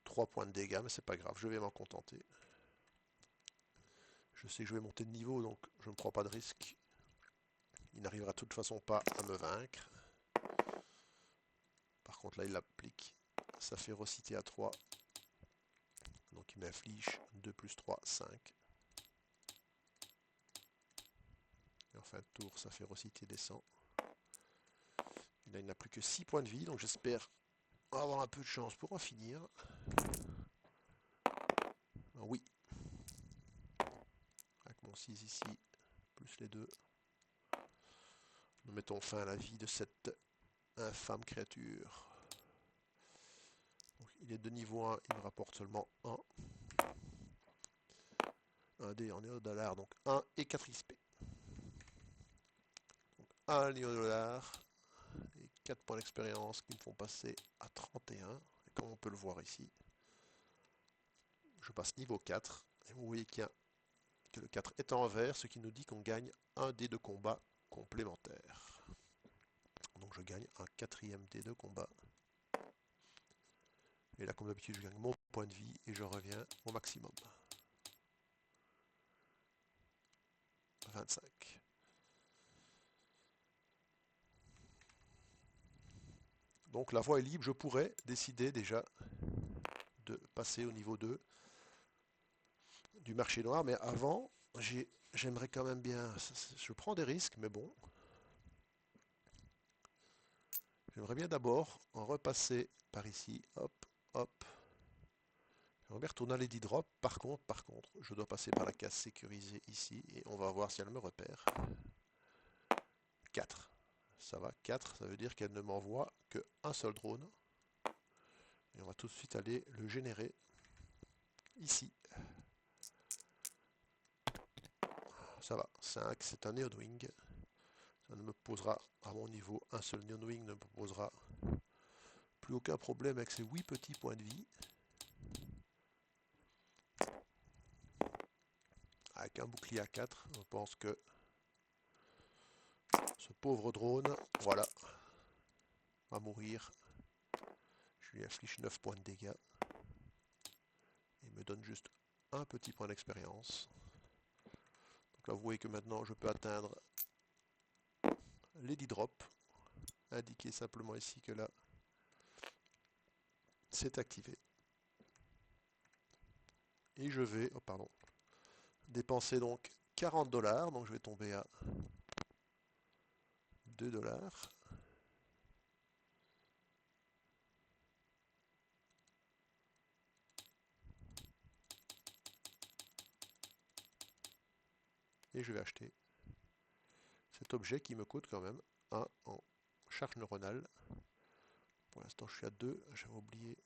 3 points de dégâts, mais c'est pas grave, je vais m'en contenter. Je sais que je vais monter de niveau, donc je ne prends pas de risque. Il n'arrivera de toute façon pas à me vaincre. Par contre, là, il applique sa férocité à 3. Donc il m'inflige 2 plus 3, 5. Et en fin de tour, sa férocité descend. Et là, il n'a plus que 6 points de vie, donc j'espère avoir un peu de chance pour en finir. Alors, oui. Avec mon 6 ici, plus les 2. Nous mettons fin à la vie de cette infâme créature. Donc, il est de niveau 1, il me rapporte seulement 1. Un dé en néo-dollar, donc 1 et 4 XP. Donc 1 néo-dollar et 4 points d'expérience qui me font passer à 31. Et comme on peut le voir ici, je passe niveau 4. Et vous voyez que le 4 est en vert, ce qui nous dit qu'on gagne un dé de combat complémentaire. Donc je gagne un 4e dé de combat. Et là, comme d'habitude, je gagne mon point de vie et je reviens au maximum. 25. Donc la voie est libre, je pourrais décider déjà de passer au niveau 2 du marché noir, mais avant, j'aimerais quand même bien, je prends des risques, mais bon, j'aimerais bien d'abord en repasser par ici, hop, hop. J'aimerais bien retourner à Lady Drop, par contre, je dois passer par la case sécurisée ici, et on va voir si elle me repère. 4. Ça va, 4, ça veut dire qu'elle ne m'envoie qu'un seul drone. Et on va tout de suite aller le générer ici. Ça va, 5, c'est un Neonwing. Ça ne me posera, à mon niveau, un seul Neonwing ne me posera plus aucun problème avec ces 8 petits points de vie. Avec un bouclier à 4, je pense que ce pauvre drone, voilà, va mourir. Je lui inflige 9 points de dégâts. Il me donne juste un petit point d'expérience. Donc là, vous voyez que maintenant, je peux atteindre Lady Drop. Indiquer simplement ici que là, c'est activé. Et je vais, oh pardon, dépenser donc 40 $. Donc je vais tomber à 2 $. Et je vais acheter cet objet qui me coûte quand même 1 en charge neuronale. Pour l'instant, je suis à 2. J'avais oublié.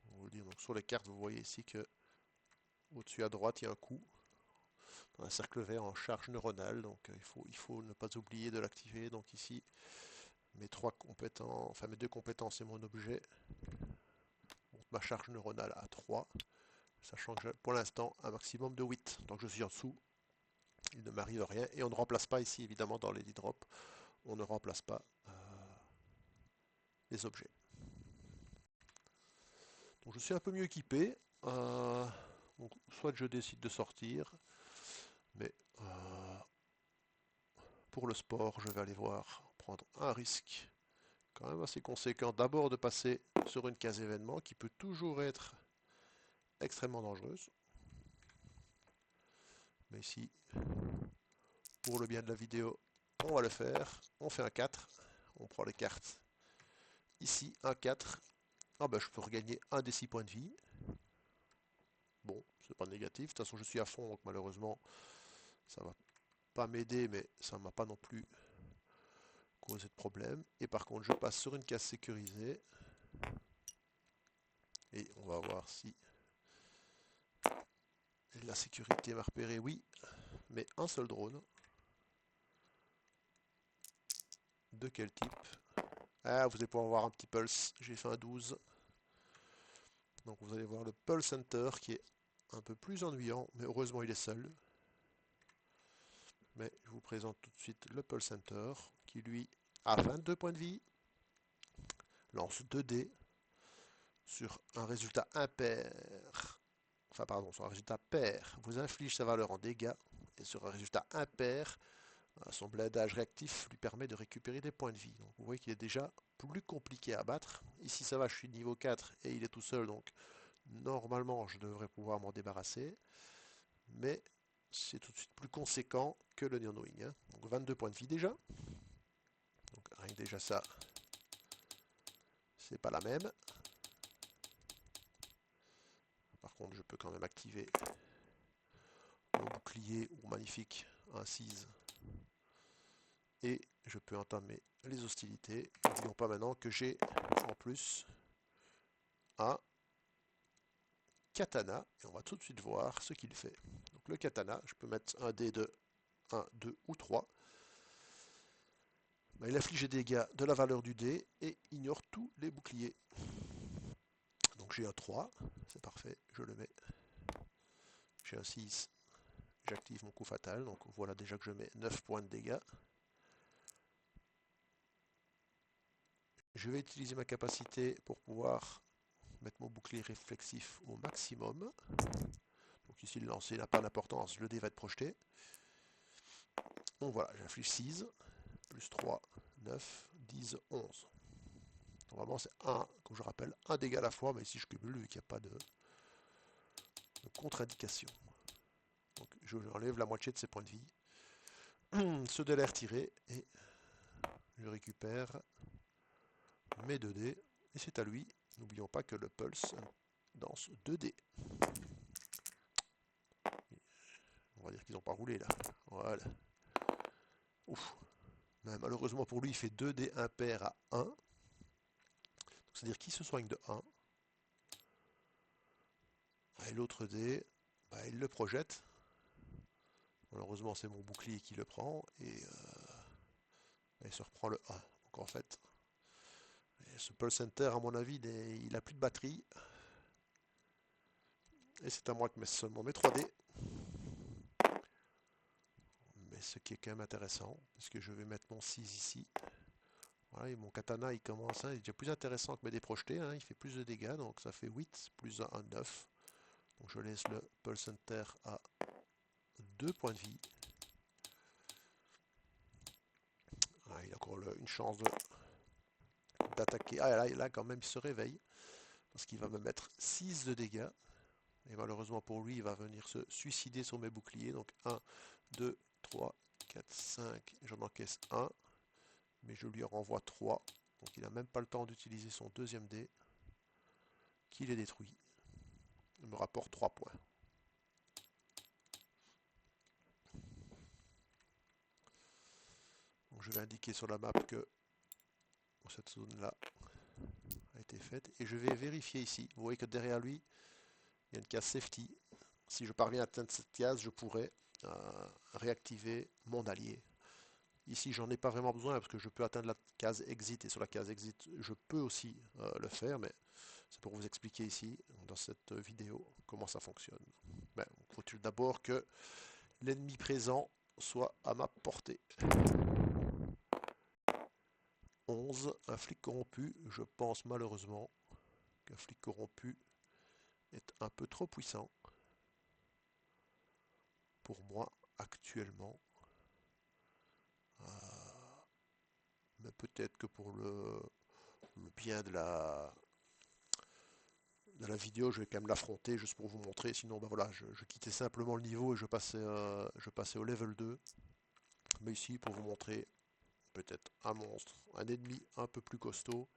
On va vous dire, donc sur les cartes, vous voyez ici que au-dessus à droite, il y a un coup dans un cercle vert en charge neuronale. Donc il faut ne pas oublier de l'activer. Donc ici, mes 3 compétences, enfin mes 2 compétences et mon objet. Monte ma charge neuronale à 3. Sachant que j'ai pour l'instant un maximum de 8. Donc je suis en dessous. Il ne m'arrive rien. Et on ne remplace pas ici, évidemment, dans les drop. On ne remplace pas les objets. Donc je suis un peu mieux équipé. Donc, soit je décide de sortir, mais pour le sport, je vais aller voir, prendre un risque quand même assez conséquent. D'abord de passer sur une case événement qui peut toujours être extrêmement dangereuse. Mais ici, pour le bien de la vidéo, on va le faire. On fait un 4. On prend les cartes. Ici, un 4. Ah ben, je peux regagner un des 6 points de vie. Bon, c'est pas négatif. De toute façon, je suis à fond, donc malheureusement, ça va pas m'aider, mais ça m'a pas non plus causé de problème. Et par contre, je passe sur une case sécurisée. Et on va voir si la sécurité m'a repéré. Oui, mais un seul drone. De quel type? Ah, vous allez pouvoir voir un petit pulse. J'ai fait un 12. Donc vous allez voir le Pulse Center qui est un peu plus ennuyant, mais heureusement il est seul. Mais je vous présente tout de suite le Pulse Center qui lui a 22 points de vie, lance 2 dés sur un résultat impair, enfin pardon, sur un résultat pair, vous inflige sa valeur en dégâts, et sur un résultat impair, son blindage réactif lui permet de récupérer des points de vie. Donc vous voyez qu'il est déjà plus compliqué à battre. Ici ça va, je suis niveau 4 et il est tout seul, donc normalement je devrais pouvoir m'en débarrasser. Mais c'est tout de suite plus conséquent que le Neonwing. Hein. Donc 22 points de vie déjà. Donc rien que déjà ça, c'est pas la même. Par contre, je peux quand même activer mon bouclier ou magnifique un 6 et je peux entamer les hostilités. N'oublions pas maintenant que j'ai en plus un katana et on va tout de suite voir ce qu'il fait. Donc le katana, je peux mettre un dé de 1, 2 ou 3. Il inflige des dégâts de la valeur du dé et ignore tous les boucliers. Donc j'ai un 3, c'est parfait, je le mets. J'ai un 6, j'active mon coup fatal, donc voilà déjà que je mets 9 points de dégâts. Je vais utiliser ma capacité pour pouvoir mettre mon bouclier réflexif au maximum. Donc ici le lancer n'a pas d'importance, le dé va être projeté. Donc voilà, j'inflige 6, plus 3, 9, 10, 11. Donc Normalement, c'est un, comme je rappelle, un dégât à la fois, mais ici je cumule vu qu'il n'y a pas de contre-indication. Donc je enlève la moitié de ses points de vie. Ce délai retiré et je récupère mes 2 dés. Et c'est à lui. N'oublions pas que le Pulse danse 2 dés. On va dire qu'ils n'ont pas roulé là. Voilà. Ouf. Mais malheureusement pour lui, il fait 2 dés impairs à 1. C'est-à-dire qu'il se soigne de 1. Et l'autre dé, bah, il le projette. Malheureusement, c'est mon bouclier qui le prend. Et il se reprend le 1. Donc en fait, ce Pulse Center, à mon avis, il n'a plus de batterie. Et c'est à moi que mets seulement mes 3 dés. Mais ce qui est quand même intéressant, puisque je vais mettre mon 6 ici. Voilà, et mon katana, il commence, il est déjà plus intéressant que mes dés projetés. Il fait plus de dégâts, donc ça fait 8, plus 1, 9. Donc je laisse le Pulse Center à 2 points de vie. Il a encore une chance d'attaquer. Là, quand même, il se réveille. Parce qu'il va me mettre 6 de dégâts. Et malheureusement pour lui, il va venir se suicider sur mes boucliers. Donc 1, 2, 3, 4, 5. J'en encaisse 1. Mais je lui renvoie 3. Donc il n'a même pas le temps d'utiliser son deuxième dé. Qu'il est détruit. Il me rapporte 3 points. Donc je vais indiquer sur la map que cette zone-là a été faite. Et je vais vérifier ici. Vous voyez que derrière lui, il y a une case safety. Si je parviens à atteindre cette case, je pourrais réactiver mon allié. Ici, j'en ai pas vraiment besoin parce que je peux atteindre la case exit. Et sur la case exit, je peux aussi le faire. Mais c'est pour vous expliquer ici, dans cette vidéo, comment ça fonctionne. Ben, faut-il d'abord que l'ennemi présent soit à ma portée. 11, un flic corrompu. Je pense malheureusement qu'un flic corrompu est un peu trop puissant pour moi actuellement. Mais peut-être que pour le bien de la vidéo, je vais quand même l'affronter juste pour vous montrer. Sinon, ben voilà, je quittais simplement le niveau et je passais au level 2. Mais ici, pour vous montrer peut-être un monstre, un ennemi un peu plus costaud,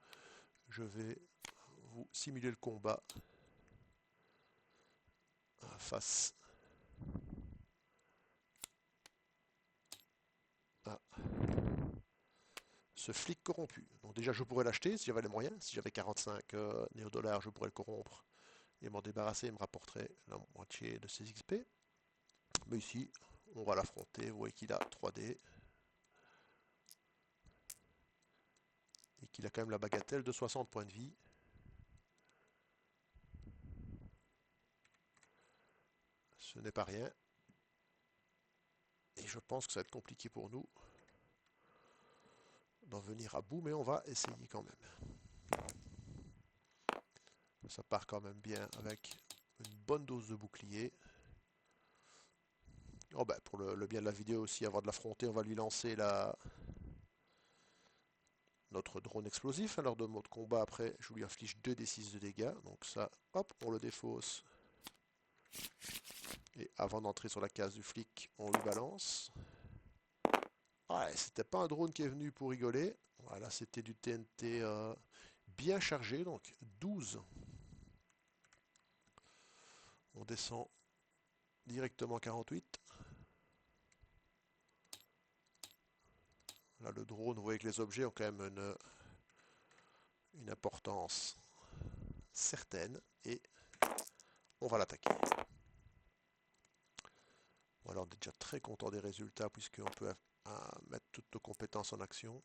je vais vous simuler le combat face à ce flic corrompu. Donc déjà, je pourrais l'acheter si j'avais les moyens. Si j'avais 45 néo-dollars, je pourrais le corrompre et m'en débarrasser. Il me rapporterait la moitié de ses XP. Mais ici, on va l'affronter. Vous voyez qu'il a 3D. Et qu'il a quand même la bagatelle de 60 points de vie. Ce n'est pas rien. Et je pense que ça va être compliqué pour nous d'en venir à bout, mais on va essayer quand même. Ça part quand même bien avec une bonne dose de bouclier. Oh ben, pour le bien de la vidéo aussi, avant de l'affronter, on va lui lancer notre drone explosif. Lors de mode combat, après, je lui inflige 2d6 de dégâts. Donc ça, hop, on le défausse. Et avant d'entrer sur la case du flic, on lui balance. Ouais, c'était pas un drone qui est venu pour rigoler. Voilà, c'était du TNT bien chargé, donc 12. On descend directement 48. Là, le drone, vous voyez que les objets ont quand même une importance certaine. Et on va l'attaquer. Voilà, on est déjà très content des résultats puisqu'on peut mettre toutes nos compétences en action.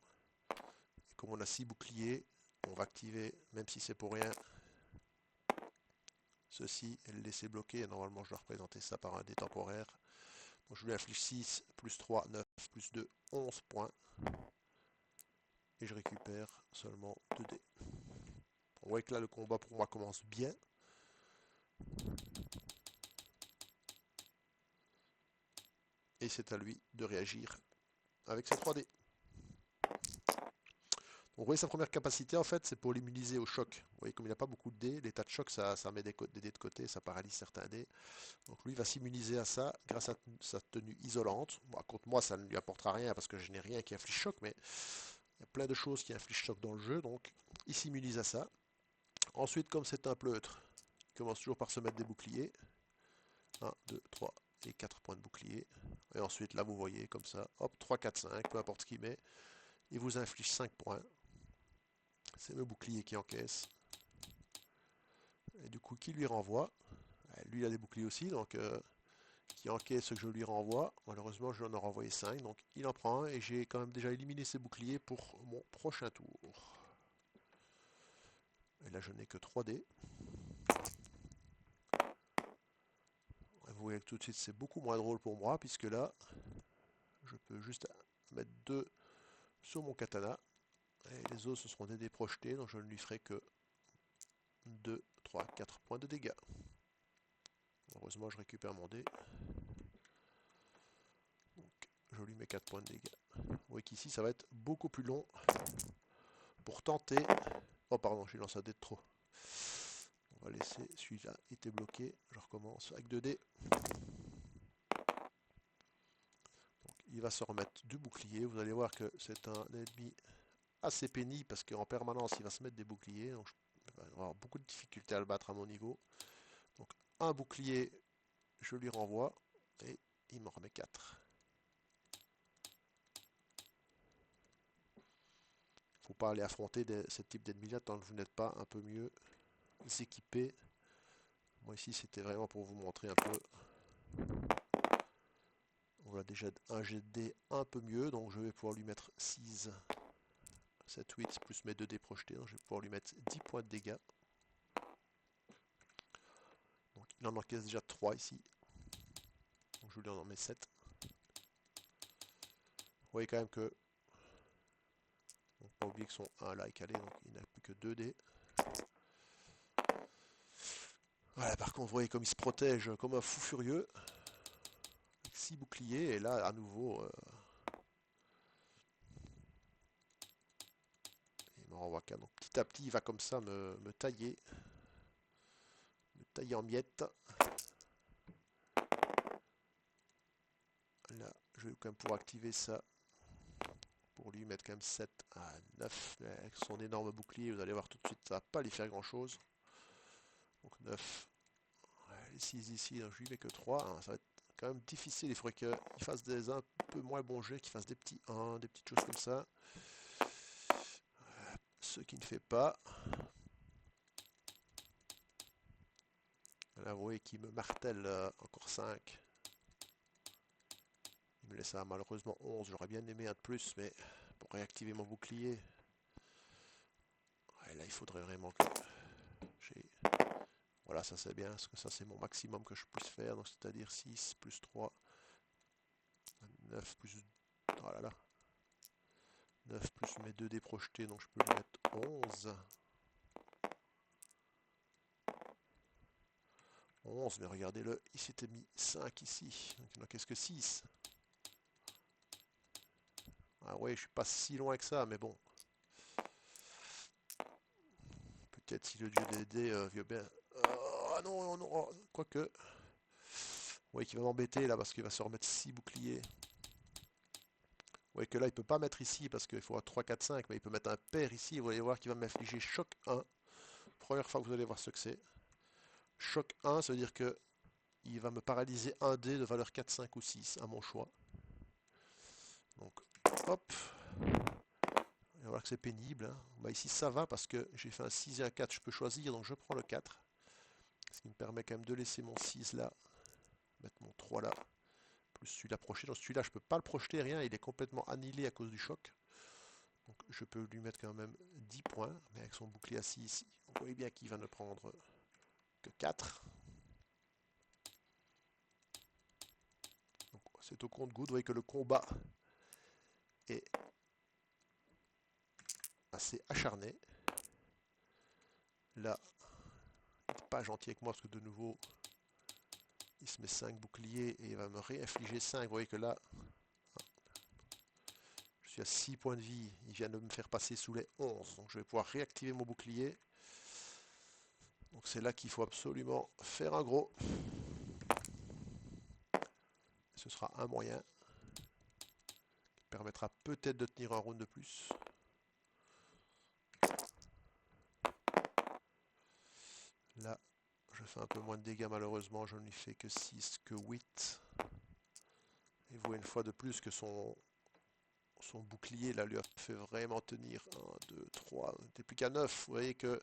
Et comme on a 6 boucliers, on va activer, même si c'est pour rien, ceci et le laisser bloquer. Et normalement, je dois représenter ça par un dé temporaire. Donc, je lui inflige 6, plus 3, 9, plus 2, 11 points. Et je récupère seulement 2 dés. On voit que là, le combat pour moi commence bien. Et c'est à lui de réagir avec ses 3 dés. Vous voyez sa première capacité, en fait, c'est pour l'immuniser au choc. Vous voyez, comme il n'a pas beaucoup de dés, les tas de choc, ça met des dés de côté, ça paralyse certains dés. Donc lui, il va s'immuniser à ça grâce à sa tenue isolante. Bon, contre moi, ça ne lui apportera rien parce que je n'ai rien qui inflige choc, mais il y a plein de choses qui infligent choc dans le jeu, donc il s'immunise à ça. Ensuite, comme c'est un pleutre, il commence toujours par se mettre des boucliers. 1, 2, 3 et 4 points de bouclier. Et ensuite, là, vous voyez, comme ça, hop, 3, 4, 5, peu importe ce qu'il met, il vous inflige 5 points. C'est le bouclier qui encaisse. Et du coup, qui lui renvoie? Lui, il a des boucliers aussi, donc qui encaisse ce que je lui renvoie. Malheureusement, je lui en ai renvoyé 5, donc il en prend un et j'ai quand même déjà éliminé ses boucliers pour mon prochain tour. Et là, je n'ai que 3 dés. Vous voyez que tout de suite, c'est beaucoup moins drôle pour moi, puisque là, je peux juste mettre 2 sur mon katana. Et les autres, ce seront des dés projetés, donc je ne lui ferai que 2, 3, 4 points de dégâts. Heureusement, je récupère mon dé. Donc, je lui mets 4 points de dégâts. Vous voyez qu'ici, ça va être beaucoup plus long pour tenter. Oh, pardon, j'ai lancé un dé de trop. On va laisser celui-là était bloqué. Je recommence avec 2 dés. Donc, il va se remettre du bouclier. Vous allez voir que c'est un ennemi assez pénible parce qu'en permanence, il va se mettre des boucliers. Donc, je vais avoir beaucoup de difficultés à le battre à mon niveau. Donc, un bouclier, je lui renvoie et il m'en remet 4. Faut pas aller affronter ce type d'ennemi-là tant que vous n'êtes pas un peu mieux équipé. Moi ici, c'était vraiment pour vous montrer un peu. On a déjà un jet de dés un peu mieux, donc je vais pouvoir lui mettre 6, 7, 8, plus mes 2 dés projetés. Donc je vais pouvoir lui mettre 10 points de dégâts. Donc il en encaisse déjà 3 ici. Donc je lui en mets 7. Vous voyez quand même que... Donc pas oublier que son 1 là est calé, donc il n'a plus que 2 dés. Voilà, par contre, vous voyez comme il se protège comme un fou furieux. Avec 6 boucliers, et là, à nouveau, il m'en renvoie qu'un. Donc petit à petit, il va comme ça me tailler. Me tailler en miettes. Là, je vais quand même pouvoir activer ça pour lui mettre quand même 7 à 9. Mais avec son énorme bouclier, vous allez voir tout de suite, ça va pas lui faire grand chose. Donc 9. Les 6 ici, donc je lui mets que 3. Hein, ça va être quand même difficile. Il faudrait qu'il fasse des un peu moins bons jets, qu'il fasse des petits 1, des petites choses comme ça. Ce qu'il ne fait pas. Là, vous voyez qu'il me martèle encore 5. Il me laisse malheureusement 11. J'aurais bien aimé un de plus, mais pour réactiver mon bouclier, ouais, là, il faudrait vraiment que j'ai... Voilà, ça c'est bien, parce que ça c'est mon maximum que je puisse faire. Donc c'est-à-dire 6 plus 3, 9 plus... Oh là là. 9 plus mes 2 dés projetés, donc je peux lui mettre 11. 11, mais regardez-le, il s'était mis 5 ici. Donc il n'en qu'est-ce que 6. Ah ouais, je suis pas si loin que ça, mais bon. Peut-être si le dieu des dés veut bien... Ah non, non, oh, quoique... Vous voyez qu'il va m'embêter là, parce qu'il va se remettre 6 boucliers. Vous voyez que là, il peut pas mettre ici, parce qu'il faut 3, 4, 5, mais il peut mettre un pair ici. Vous allez voir qu'il va m'infliger choc 1. Première fois que vous allez voir ce que c'est. Choc 1, ça veut dire que il va me paralyser un dé de valeur 4, 5 ou 6 à mon choix. Donc, hop. On va voir que c'est pénible. Hein. Bah, ici, ça va parce que j'ai fait un 6 et un 4. Je peux choisir, donc je prends le 4. Ce qui me permet quand même de laisser mon 6 là. Mettre mon 3 là. Plus celui-là projeté. Donc celui-là, je peux pas le projeter, rien. Il est complètement annihilé à cause du choc. Donc je peux lui mettre quand même 10 points. Mais avec son bouclier à 6 ici, vous voyez bien qu'il va ne prendre que 4. C'est au compte-goutte. Vous voyez que le combat est assez acharné. Là, il n'est pas gentil avec moi parce que de nouveau, il se met 5 boucliers et il va me réinfliger 5. Vous voyez que là, Je suis à 6 points de vie. Il vient de me faire passer sous les 11. Donc je vais pouvoir réactiver mon bouclier. Donc c'est là qu'il faut absolument faire un gros. Ce sera un moyen qui permettra peut-être de tenir un round de plus. Là, je fais un peu moins de dégâts malheureusement. Je n'y fais que 6, que 8. Et vous voyez une fois de plus que son bouclier là lui a fait vraiment tenir 1, 2, 3. On n'était plus qu'à 9. Vous voyez que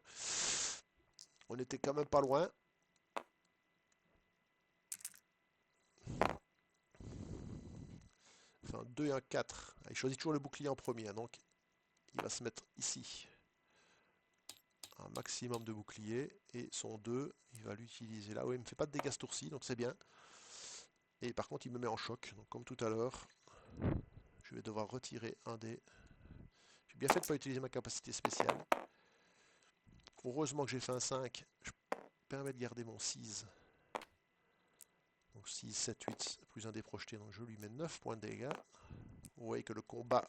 on était quand même pas loin. Enfin, 2 et un 4. Il choisit toujours le bouclier en premier. Donc, il va se mettre ici. Un maximum de bouclier. Et son 2, il va l'utiliser là. Oui, il ne me fait pas de dégâts ce tour-ci, donc c'est bien. Et par contre, il me met en choc. Donc, comme tout à l'heure, je vais devoir retirer un dé. J'ai bien fait de ne pas utiliser ma capacité spéciale. Heureusement que j'ai fait un 5. Je permets de garder mon 6. Donc 6, 7, 8, plus un dé projeté. Donc je lui mets 9 points de dégâts. Vous voyez que le combat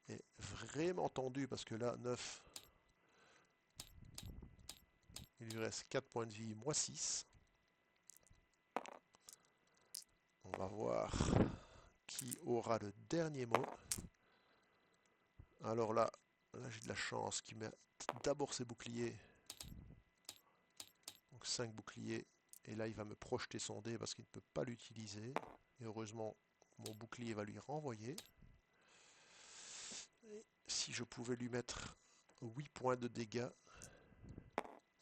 est vraiment tendu parce que là, 9, il lui reste 4 points de vie, moi 6. On va voir qui aura le dernier mot. Alors là j'ai de la chance qu'il met d'abord ses boucliers. Donc 5 boucliers. Et là, il va me projeter son dé parce qu'il ne peut pas l'utiliser. Et heureusement, mon bouclier va lui renvoyer. Et si je pouvais lui mettre 8 points de dégâts,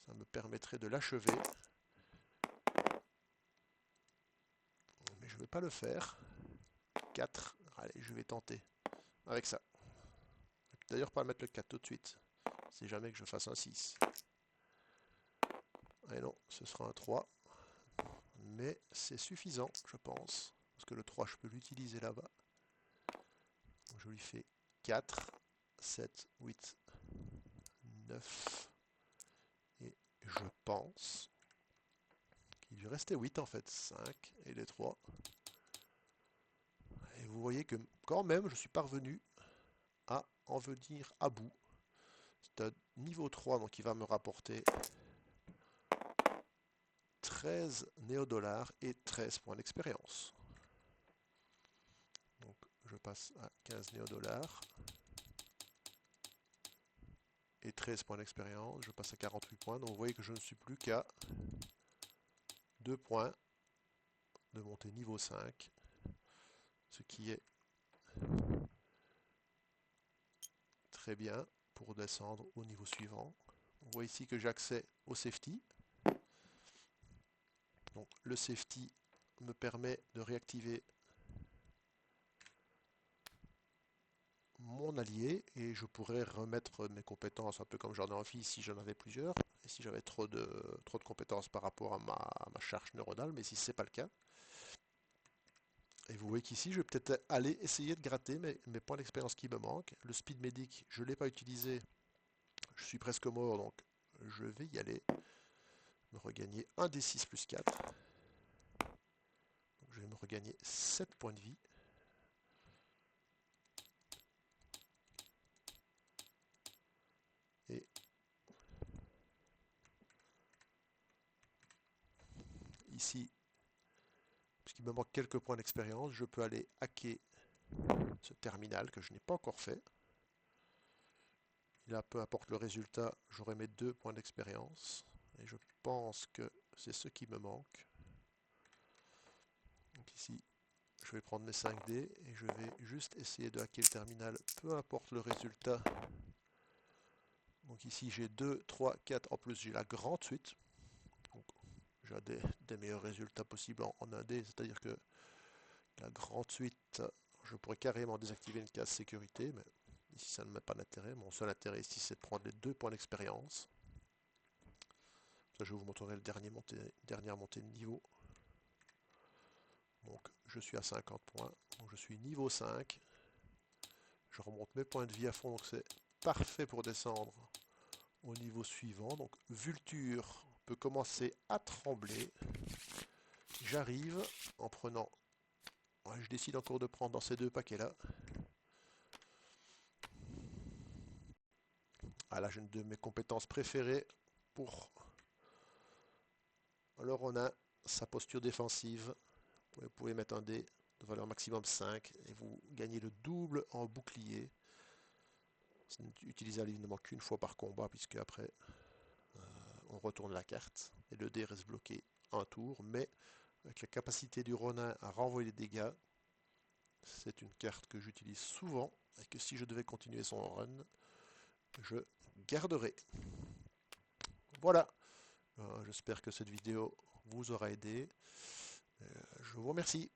ça me permettrait de l'achever. Mais je ne vais pas le faire. 4. Allez, je vais tenter. Avec ça. D'ailleurs, pas mettre le 4 tout de suite. Si jamais que je fasse un 6. Et non, ce sera un 3. Mais c'est suffisant, je pense. Parce que le 3, je peux l'utiliser là-bas. Donc je lui fais 4, 7, 8, 9. Et je pense qu'il lui restait 8 en fait. 5 et les 3. Et vous voyez que quand même, je suis parvenu à en venir à bout. C'est un niveau 3, donc il va me rapporter 13 néodollars et 13 points d'expérience. Donc je passe à 15 néodollars et 13 points d'expérience. Je passe à 48 points. Donc vous voyez que je ne suis plus qu'à 2 points de monter niveau 5. Ce qui est très bien pour descendre au niveau suivant. On voit ici que j'ai accès au safety. Donc le safety me permet de réactiver mon allié et je pourrais remettre mes compétences un peu comme j'en ai envie si j'en avais plusieurs et si j'avais trop de compétences par rapport à ma charge neuronale, mais si ce n'est pas le cas. Et vous voyez qu'ici, je vais peut-être aller essayer de gratter mes points d'expérience qui me manquent. Le speed medic, je ne l'ai pas utilisé. Je suis presque mort, donc je vais y aller. Me regagner un des 6 plus 4. Donc je vais me regagner 7 points de vie. Et ici, puisqu'il me manque quelques points d'expérience, je peux aller hacker ce terminal que je n'ai pas encore fait. Et là, peu importe le résultat, j'aurai mes 2 points d'expérience. Et je pense que c'est ce qui me manque. Donc ici, je vais prendre mes 5D et je vais juste essayer de hacker le terminal, peu importe le résultat. Donc ici, j'ai 2, 3, 4. En plus, j'ai la grande suite. Donc, j'ai des meilleurs résultats possibles en 1D, c'est-à-dire que la grande suite, je pourrais carrément désactiver une case sécurité, mais ici ça ne met pas d'intérêt. Mon seul intérêt ici c'est de prendre les 2 points d'expérience. Ça, je vous montrerai le dernière montée de niveau. Donc je suis à 50 points, donc je suis niveau 5. Je remonte mes points de vie à fond, donc c'est parfait pour descendre au niveau suivant. Donc Vulture peut commencer à trembler. J'arrive en prenant... Ouais, je décide encore de prendre dans ces 2 paquets là. Ah là, j'ai une de mes compétences préférées pour... Alors on a sa posture défensive. Vous pouvez mettre un dé de valeur maximum 5 et vous gagnez le double en bouclier. C'est utilisable évidemment qu'une fois par combat puisque après on retourne la carte et le dé reste bloqué un tour. Mais avec la capacité du Ronin à renvoyer des dégâts, c'est une carte que j'utilise souvent et que si je devais continuer son run, je garderai. Voilà, j'espère que cette vidéo vous aura aidé. Je vous remercie.